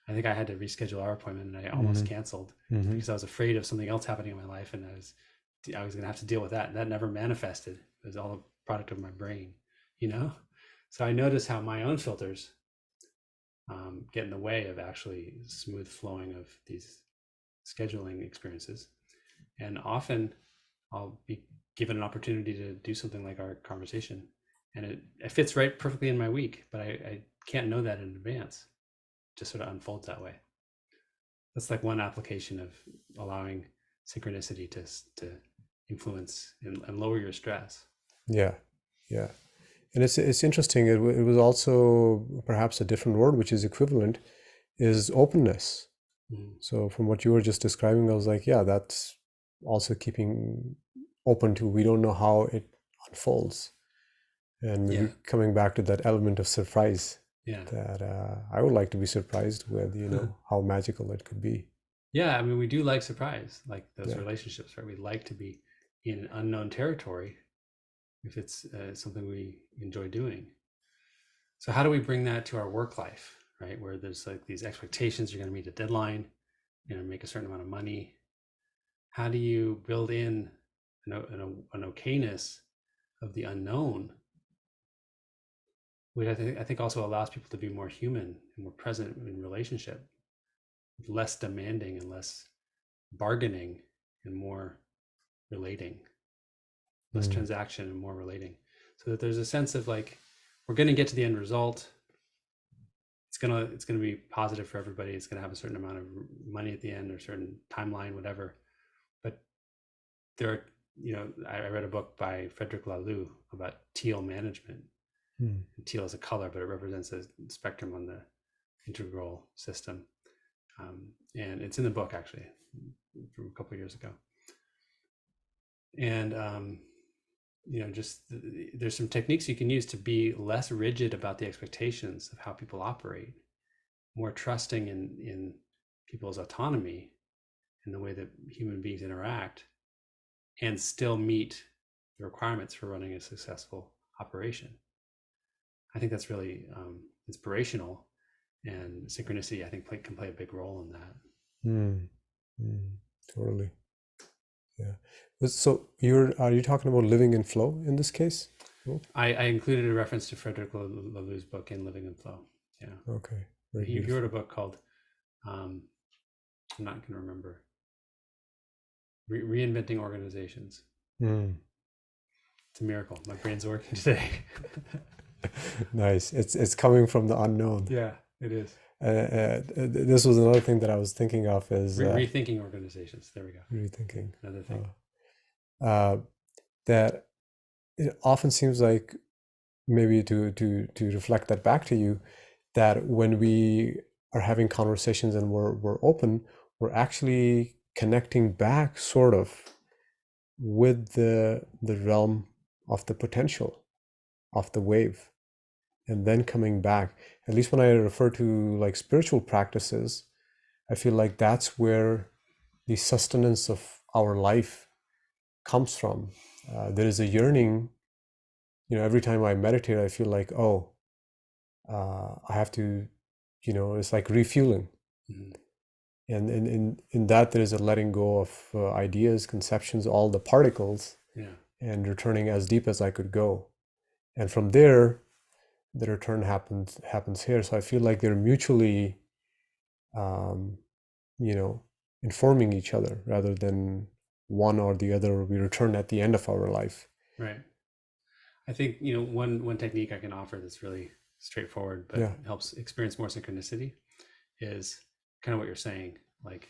I think I had to reschedule our appointment, and I almost canceled because I was afraid of something else happening in my life, and I was going to have to deal with that. And that never manifested. It was all a product of my brain, So I notice how my own filters get in the way of actually smooth flowing of these scheduling experiences. And often I'll be given an opportunity to do something like our conversation, and it fits right perfectly in my week, but I can't know that in advance. It just sort of unfolds that way. That's like one application of allowing synchronicity to influence and lower your stress. Yeah. And it's interesting. It was also perhaps a different word, which is equivalent, is openness. So from what you were just describing, I was like, yeah, that's also keeping open to, we don't know how it unfolds. And maybe coming back to that element of surprise, that I would like to be surprised with, how magical it could be. Yeah, I mean, we do like surprise, like those relationships, right? We like to be in unknown territory if it's something we enjoy doing. So how do we bring that to our work life, right? Where there's like these expectations, you're going to meet a deadline, make a certain amount of money. How do you build in an okayness of the unknown, which I think also allows people to be more human and more present in relationship, less demanding and less bargaining and more relating, less transaction and more relating, so that there's a sense of like, we're going to get to the end result. It's gonna be positive for everybody. It's gonna have a certain amount of money at the end or a certain timeline, whatever. But there are, I read a book by Frederick Laloux about teal management. Teal is a color, but it represents a spectrum on the integral system. And it's in the book actually from a couple of years ago. And there's some techniques you can use to be less rigid about the expectations of how people operate, more trusting in people's autonomy and the way that human beings interact, and still meet the requirements for running a successful operation. I think that's really inspirational, and synchronicity, I think, can play a big role in that. Totally. Yeah. So are you talking about living in flow in this case? I included a reference to Frederick Laloux's book in Living in Flow. Yeah. Okay. He wrote a book called, I'm not going to remember, Reinventing Organizations. It's a miracle. My brain's working today. Nice. It's coming from the unknown. Yeah, it is. This was another thing that I was thinking of is rethinking organizations. There we go. Rethinking. Another thing. That it often seems like, maybe to reflect that back to you, that when we are having conversations and we're open, we're actually connecting back sort of with the realm of the potential of the wave, and then coming back. At least when I refer to like spiritual practices, I feel like that's where the sustenance of our life comes from. There is a yearning, every time I meditate, I feel like, I have to, it's like refueling. And in that, there is a letting go of ideas, conceptions, all the particles. Yeah. and returning as deep as I could go. And from there, the return happens here. So I feel like they're mutually, um, you know, informing each other rather than one or the other. We return at the end of our life. Right. I think, you know, one technique I can offer that's really straightforward but Yeah. helps experience more synchronicity is kind of what you're saying. Like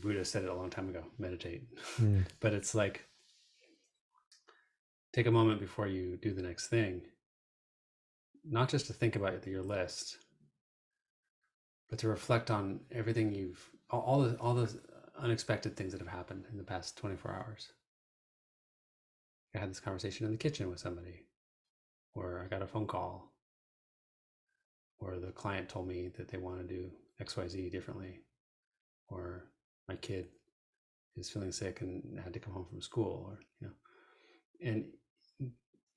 Buddha said it a long time ago, meditate. Mm. But it's like, take a moment before you do the next thing, not just to think about your list, but to reflect on everything all the unexpected things that have happened in the past 24 hours. I had this conversation in the kitchen with somebody, or I got a phone call, or the client told me that they want to do XYZ differently, or my kid is feeling sick and had to come home from school, or, you know, and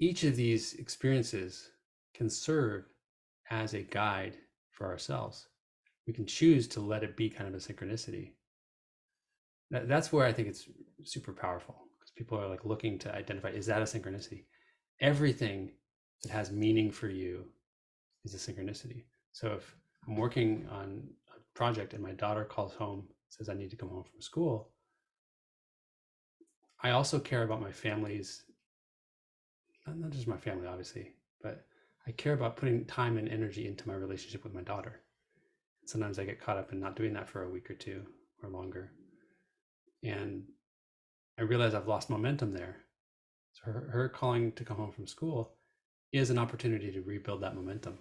each of these experiences can serve as a guide for ourselves. We can choose to let it be kind of a synchronicity. That's where I think it's super powerful, because people are like looking to identify, is that a synchronicity? Everything that has meaning for you is a synchronicity. So if I'm working on a project and my daughter calls home, says I need to come home from school, I also care about my family's, not just my family, obviously, but I care about putting time and energy into my relationship with my daughter. Sometimes I get caught up in not doing that for a week or two or longer. And I realize I've lost momentum there. So her calling to come home from school is an opportunity to rebuild that momentum.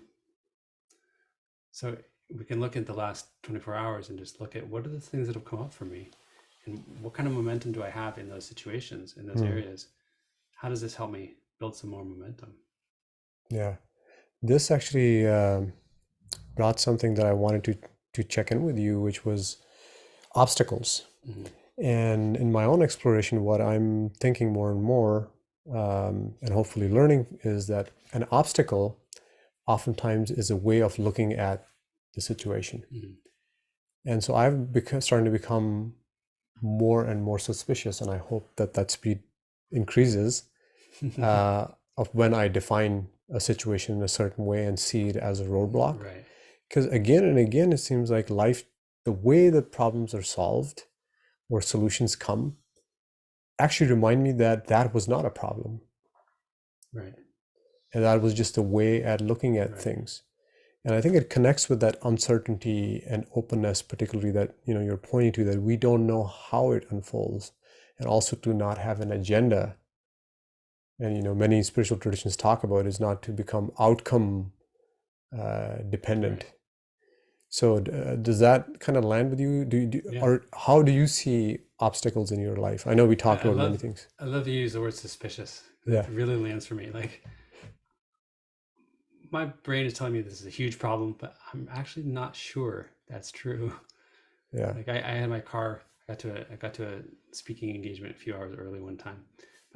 So we can look at the last 24 hours and just look at, what are the things that have come up for me? And what kind of momentum do I have in those situations, in those areas? How does this help me build some more momentum? Yeah. This actually brought something that I wanted to check in with you, which was obstacles. Mm-hmm. And in my own exploration, what I'm thinking more and more, and hopefully learning, is that an obstacle oftentimes is a way of looking at the situation. Mm-hmm. And so I've starting to become more and more suspicious, and I hope that that speed increases of when I define a situation in a certain way and see it as a roadblock. Right. Because again and again, it seems like life, the way that problems are solved or solutions come, actually remind me that that was not a problem. Right. And that was just a way at looking at things. And I think it connects with that uncertainty and openness, particularly that, you know, you're pointing to, that we don't know how it unfolds, and also to not have an agenda. And, you know, many spiritual traditions talk about is not to become outcome dependent. Right. So does that kind of land with you? Yeah. Or how do you see obstacles in your life? I know we talked about many things. I love to use the word suspicious. Yeah. It really lands for me. Like, my brain is telling me this is a huge problem, but I'm actually not sure that's true. Yeah. Like, I had my car. I got to a speaking engagement a few hours early one time.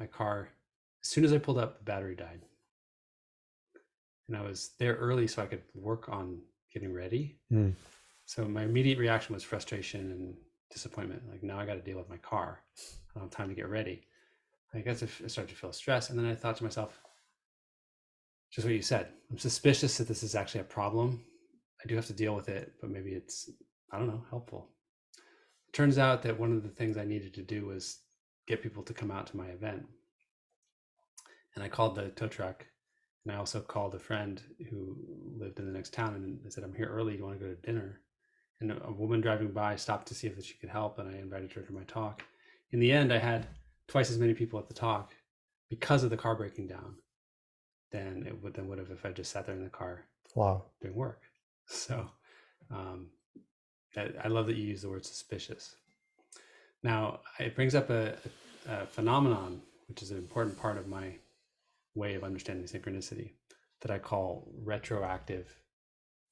My car, as soon as I pulled up, the battery died, and I was there early so I could work on getting ready. Mm. So my immediate reaction was frustration and disappointment. Like, now I got to deal with my car. I don't have time to get ready. I guess I started to feel stress, and then I thought to myself, just what you said. I'm suspicious that this is actually a problem. I do have to deal with it, but maybe it's, I don't know, helpful. It turns out that one of the things I needed to do was get people to come out to my event. And I called the tow truck, and I also called a friend who lived in the next town, and I said, I'm here early. Do you want to go to dinner? And a woman driving by stopped to see if she could help, and I invited her to my talk. In the end, I had twice as many people at the talk because of the car breaking down than it would have if I just sat there in the car Wow. doing work. So I love that you use the word suspicious. Now, it brings up a phenomenon, which is an important part of my way of understanding synchronicity, that I call retroactive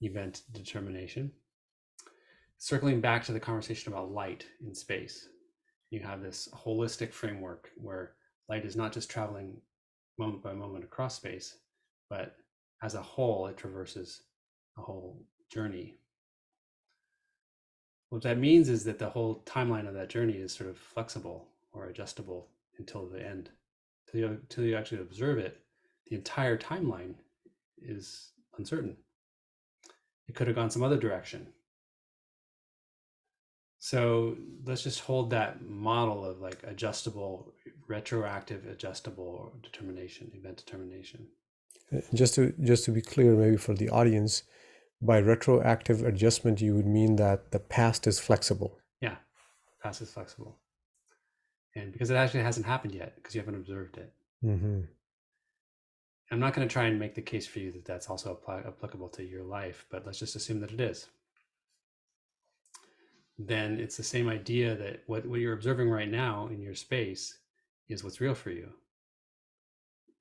event determination. Circling back to the conversation about light in space, you have this holistic framework where light is not just traveling moment by moment across space, but as a whole, it traverses a whole journey. What that means is that the whole timeline of that journey is sort of flexible or adjustable until the end. till you actually observe it, the entire timeline is uncertain. It could have gone some other direction. So let's just hold that model of like adjustable, retroactive adjustable determination, event determination. Just to be clear, maybe for the audience, by retroactive adjustment, you would mean that the past is flexible. Yeah, past is flexible. And because it actually hasn't happened yet, because you haven't observed it. Mm-hmm. I'm not going to try and make the case for you that that's also applicable to your life, but let's just assume that it is. Then it's the same idea that what you're observing right now in your space is what's real for you.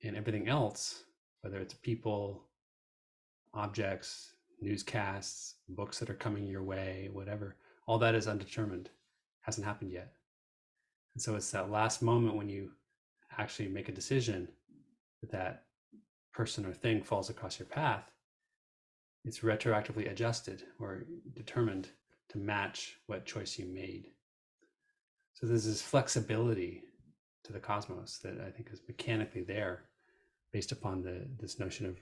And everything else, whether it's people, objects, newscasts, books that are coming your way, whatever, all that is undetermined, hasn't happened yet. And so it's that last moment when you actually make a decision that that person or thing falls across your path, it's retroactively adjusted or determined to match what choice you made. So there's this flexibility to the cosmos that I think is mechanically there based upon this notion of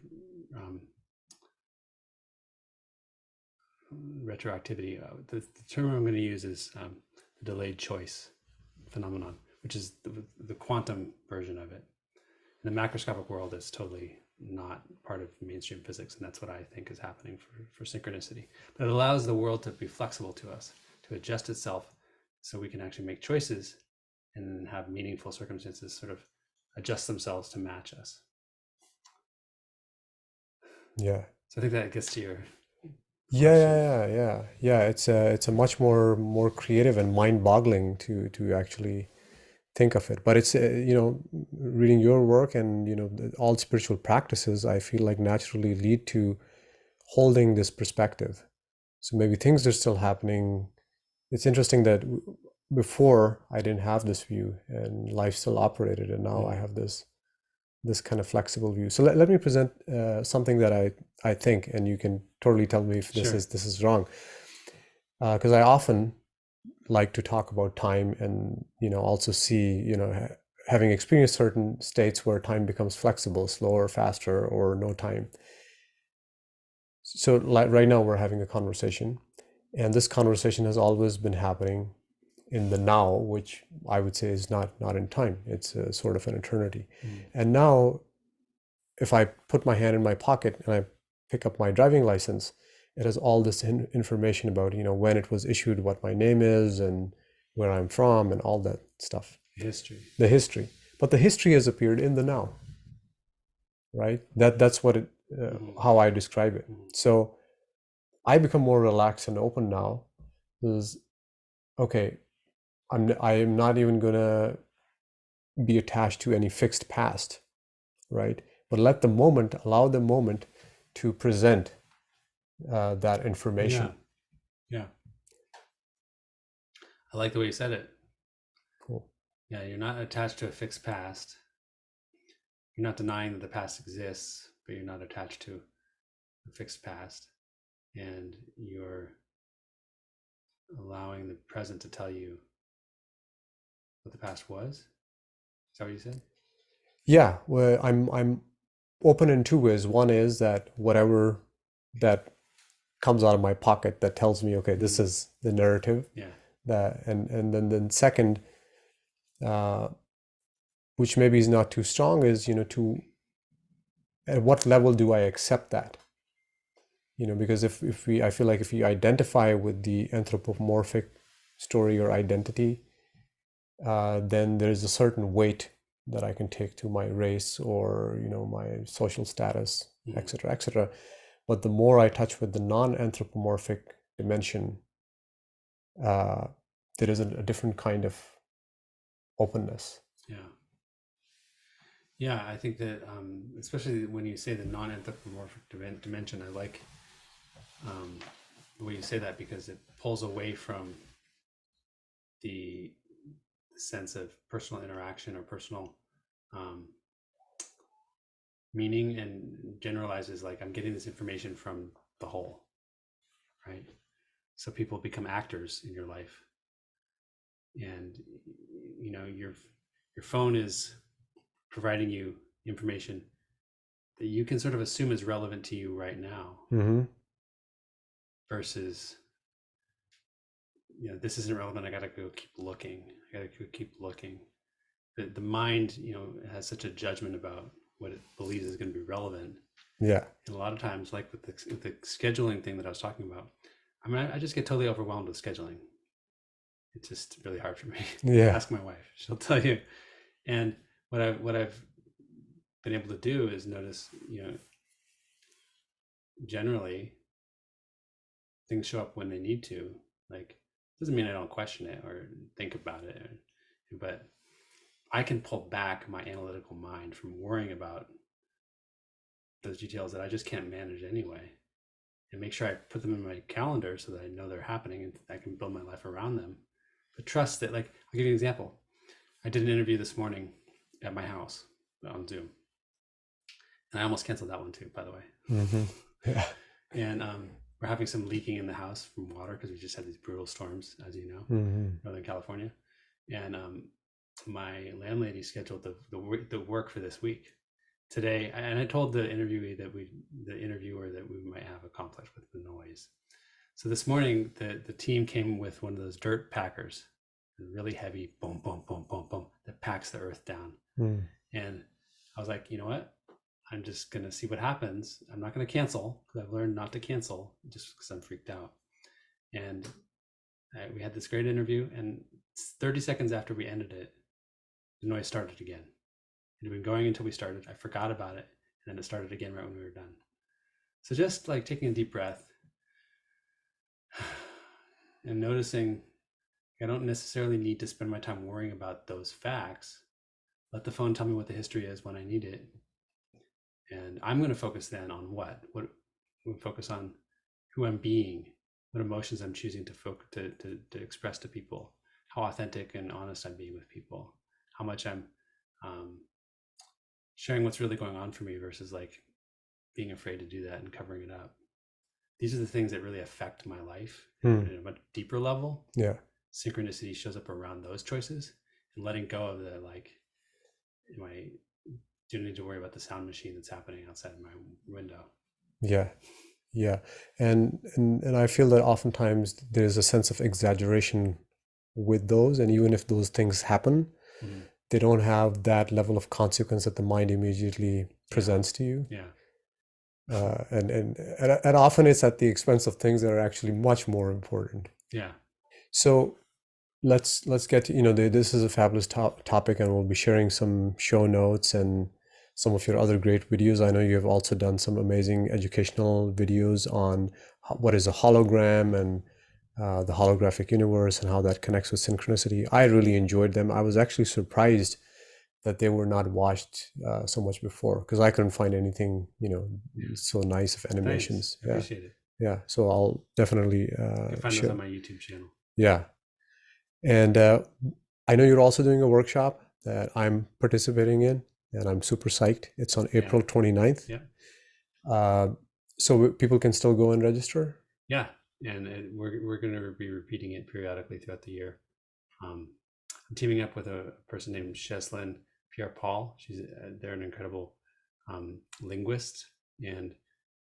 retroactivity. The term I'm going to use is the delayed choice phenomenon, which is the quantum version of it. In the macroscopic world, it's totally not part of mainstream physics, and that's what I think is happening for synchronicity. But it allows the world to be flexible to us, to adjust itself, so we can actually make choices and have meaningful circumstances sort of adjust themselves to match us. Yeah. So I think that gets to your Yeah. It's a much more creative and mind-boggling to actually think of it. But it's reading your work and all spiritual practices, I feel like naturally lead to holding this perspective. So maybe things are still happening. It's interesting that before I didn't have this view and life still operated, and now I have this kind of flexible view. So let me present something that I think, and you can totally tell me if this Sure. is wrong. Because I often like to talk about time and also see having experienced certain states where time becomes flexible, slower, faster, or no time. So like right now we're having a conversation, and this conversation has always been happening in the now, which I would say is not in time. It's a sort of an eternity. And now if I put my hand in my pocket and I pick up my driving license, it has all this information about when it was issued, what my name is, and where I'm from, and all that stuff. The history. But the history has appeared in the now, right? That's what it how I describe it. So I become more relaxed and open now. Is okay. I am not even gonna be attached to any fixed past, right? But allow the moment to present that information. Yeah. I like the way you said it. Cool. Yeah, you're not attached to a fixed past. You're not denying that the past exists, but you're not attached to a fixed past. And you're allowing the present to tell you what the past was. Is that what you said? Yeah, well, I'm open in two ways. One is that whatever that comes out of my pocket that tells me, okay, this is the narrative. Yeah. And then second, which maybe is not too strong, is to at what level do I accept that? Because I feel like if we identify with the anthropomorphic story or identity, then there's a certain weight that I can take to my race or my social status, etc., etc. But the more I touch with the non-anthropomorphic dimension, there is a different kind of openness. Yeah, I think that especially when you say the non-anthropomorphic dimension, I like the way you say that, because it pulls away from the sense of personal interaction or personal meaning, and generalizes like, I'm getting this information from the whole, right? So people become actors in your life, and your phone is providing you information that you can sort of assume is relevant to you right now, versus, this isn't relevant. I got to go keep looking. The mind, has such a judgment about what it believes is going to be relevant. Yeah. And a lot of times, like with the scheduling thing that I was talking about, I just get totally overwhelmed with scheduling. It's just really hard for me. Yeah. Ask my wife; she'll tell you. And what I've been able to do is notice, generally things show up when they need to. Like, doesn't mean I don't question it or think about it, but I can pull back my analytical mind from worrying about those details that I just can't manage anyway, and make sure I put them in my calendar so that I know they're happening and I can build my life around them. But trust that, like, I'll give you an example. I did an interview this morning at my house on Zoom, and I almost canceled that one too, by the way. Yeah. And we're having some leaking in the house from water because we just had these brutal storms, as you know, Northern California. And my landlady scheduled the work for this week today, and I told the interviewer that we might have a conflict with the noise. So this morning, the team came with one of those dirt packers, really heavy, boom, boom, boom, boom, boom, that packs the earth down. And I was like, you know what? I'm just going to see what happens. I'm not going to cancel, because I've learned not to cancel just because I'm freaked out. And we had this great interview, and 30 seconds after we ended it, the noise started again. It had been going until we started. I forgot about it, and then it started again right when we were done. So just like taking a deep breath and noticing I don't necessarily need to spend my time worrying about those facts. Let the phone tell me what the history is when I need it. And I'm going to focus then on what we focus on who I'm being, what emotions I'm choosing to express to people, how authentic and honest I'm being with people, how much I'm sharing what's really going on for me versus like being afraid to do that and covering it up. These are the things that really affect my life at a much deeper level. Yeah. Synchronicity shows up around those choices, and letting go of the like, do need to worry about the sound machine that's happening outside my window. Yeah. And I feel that oftentimes there's a sense of exaggeration with those, and even if those things happen, they don't have that level of consequence that the mind immediately presents to you. And often it's at the expense of things that are actually much more important. So let's get to, this is a fabulous topic, and we'll be sharing some show notes and some of your other great videos. I know you have also done some amazing educational videos on what is a hologram and the holographic universe and how that connects with synchronicity. I really enjoyed them. I was actually surprised that they were not watched so much before, because I couldn't find anything, so nice of animations. Thanks. I appreciate it. Yeah. So I'll definitely you can find those on my YouTube channel. Yeah. And I know you're also doing a workshop that I'm participating in, and I'm super psyched. It's on April 29th. So people can still go and register? Yeah. And we're going to be repeating it periodically throughout the year. I'm teaming up with a person named Cheslin Pierre-Paul. They're an incredible linguist and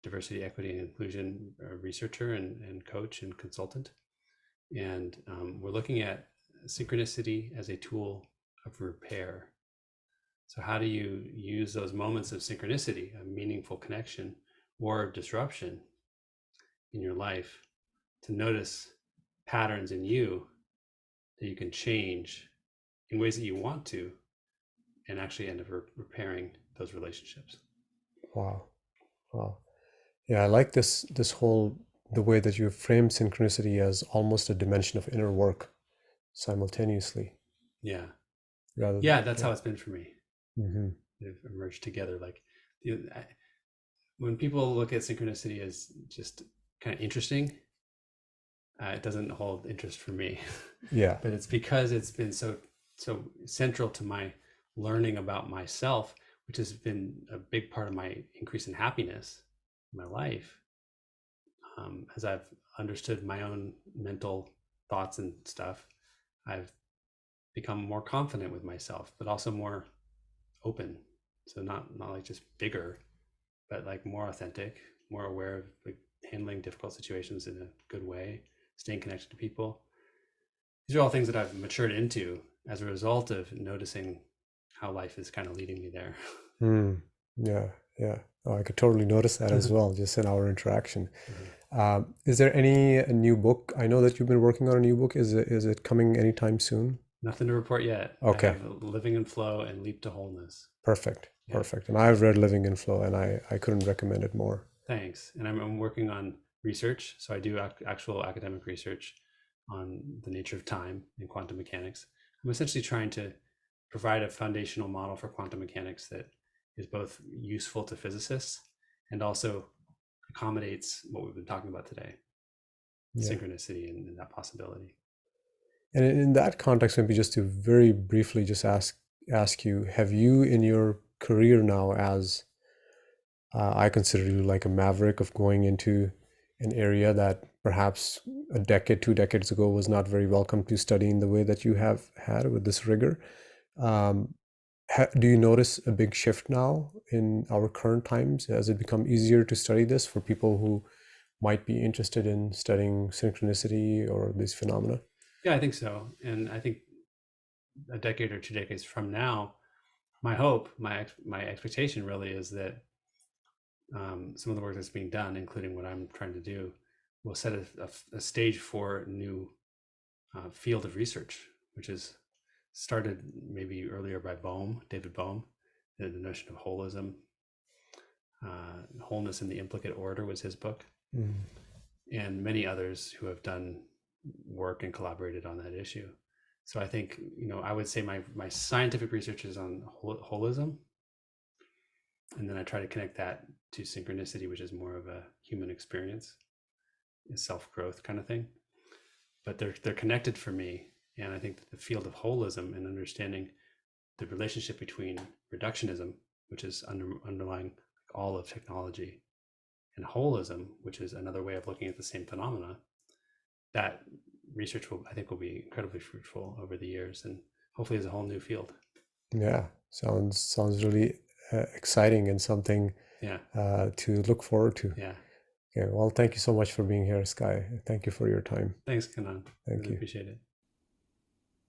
diversity, equity, and inclusion researcher and coach and consultant. And we're looking at synchronicity as a tool of repair. So how do you use those moments of synchronicity, a meaningful connection or disruption in your life, to notice patterns in you that you can change in ways that you want to, and actually end up repairing those relationships. Wow. Yeah, I like this whole, the way that you frame synchronicity as almost a dimension of inner work simultaneously. That's how it's been for me. They've emerged together. Like, when people look at synchronicity as just kind of interesting, it doesn't hold interest for me. But it's because it's been so central to my learning about myself, which has been a big part of my increase in happiness in my life. As I've understood my own mental thoughts and stuff, I've become more confident with myself, but also more open. So not like just bigger, but like more authentic, more aware of like handling difficult situations in a good way, staying connected to people. These are all things that I've matured into as a result of noticing how life is kind of leading me there. Yeah, yeah. Oh, I could totally notice that as well, just in our interaction. Is there any new book? I know that you've been working on a new book. Is it coming anytime soon? Nothing to report yet. I Okay, have Living in Flow and Leap to Wholeness. perfect, Yeah. perfect. And I've read Living in Flow, and I couldn't recommend it more. Thanks. And I'm working on research. So I do actual academic research on the nature of time and quantum mechanics. I'm essentially trying to provide a foundational model for quantum mechanics that is both useful to physicists and also accommodates what we've been talking about today, Yeah. synchronicity and that possibility. And in that context, maybe just to very briefly just ask you, have you in your career now, as I consider you like a maverick of going into an area that perhaps a decade, 2 decades ago was not very welcome to study in the way that you have had with this rigor. Um, do you notice a big shift now in our current times? Has it become easier to study this for people who might be interested in studying synchronicity or these phenomena? Yeah, I think so. And I think a decade or 2 decades from now, my hope, my expectation really is that some of the work that's being done, including what I'm trying to do, will set a stage for a new field of research, which is started maybe earlier by David Bohm, the notion of holism. Wholeness in the Implicate Order was his book, and many others who have done work and collaborated on that issue. So I think, I would say my scientific research is on holism, and then I try to connect that to synchronicity, which is more of a human experience, a self-growth kind of thing. But they're connected for me, and I think that the field of holism and understanding the relationship between reductionism, which is underlying all of technology, and holism, which is another way of looking at the same phenomena, that research I think will be incredibly fruitful over the years, and hopefully is a whole new field. Yeah, sounds really exciting and something Yeah. To look forward to. Yeah. Okay, well, thank you so much for being here, Skye. Thank you for your time. Thanks, Kanan. Thank Really you. appreciate it.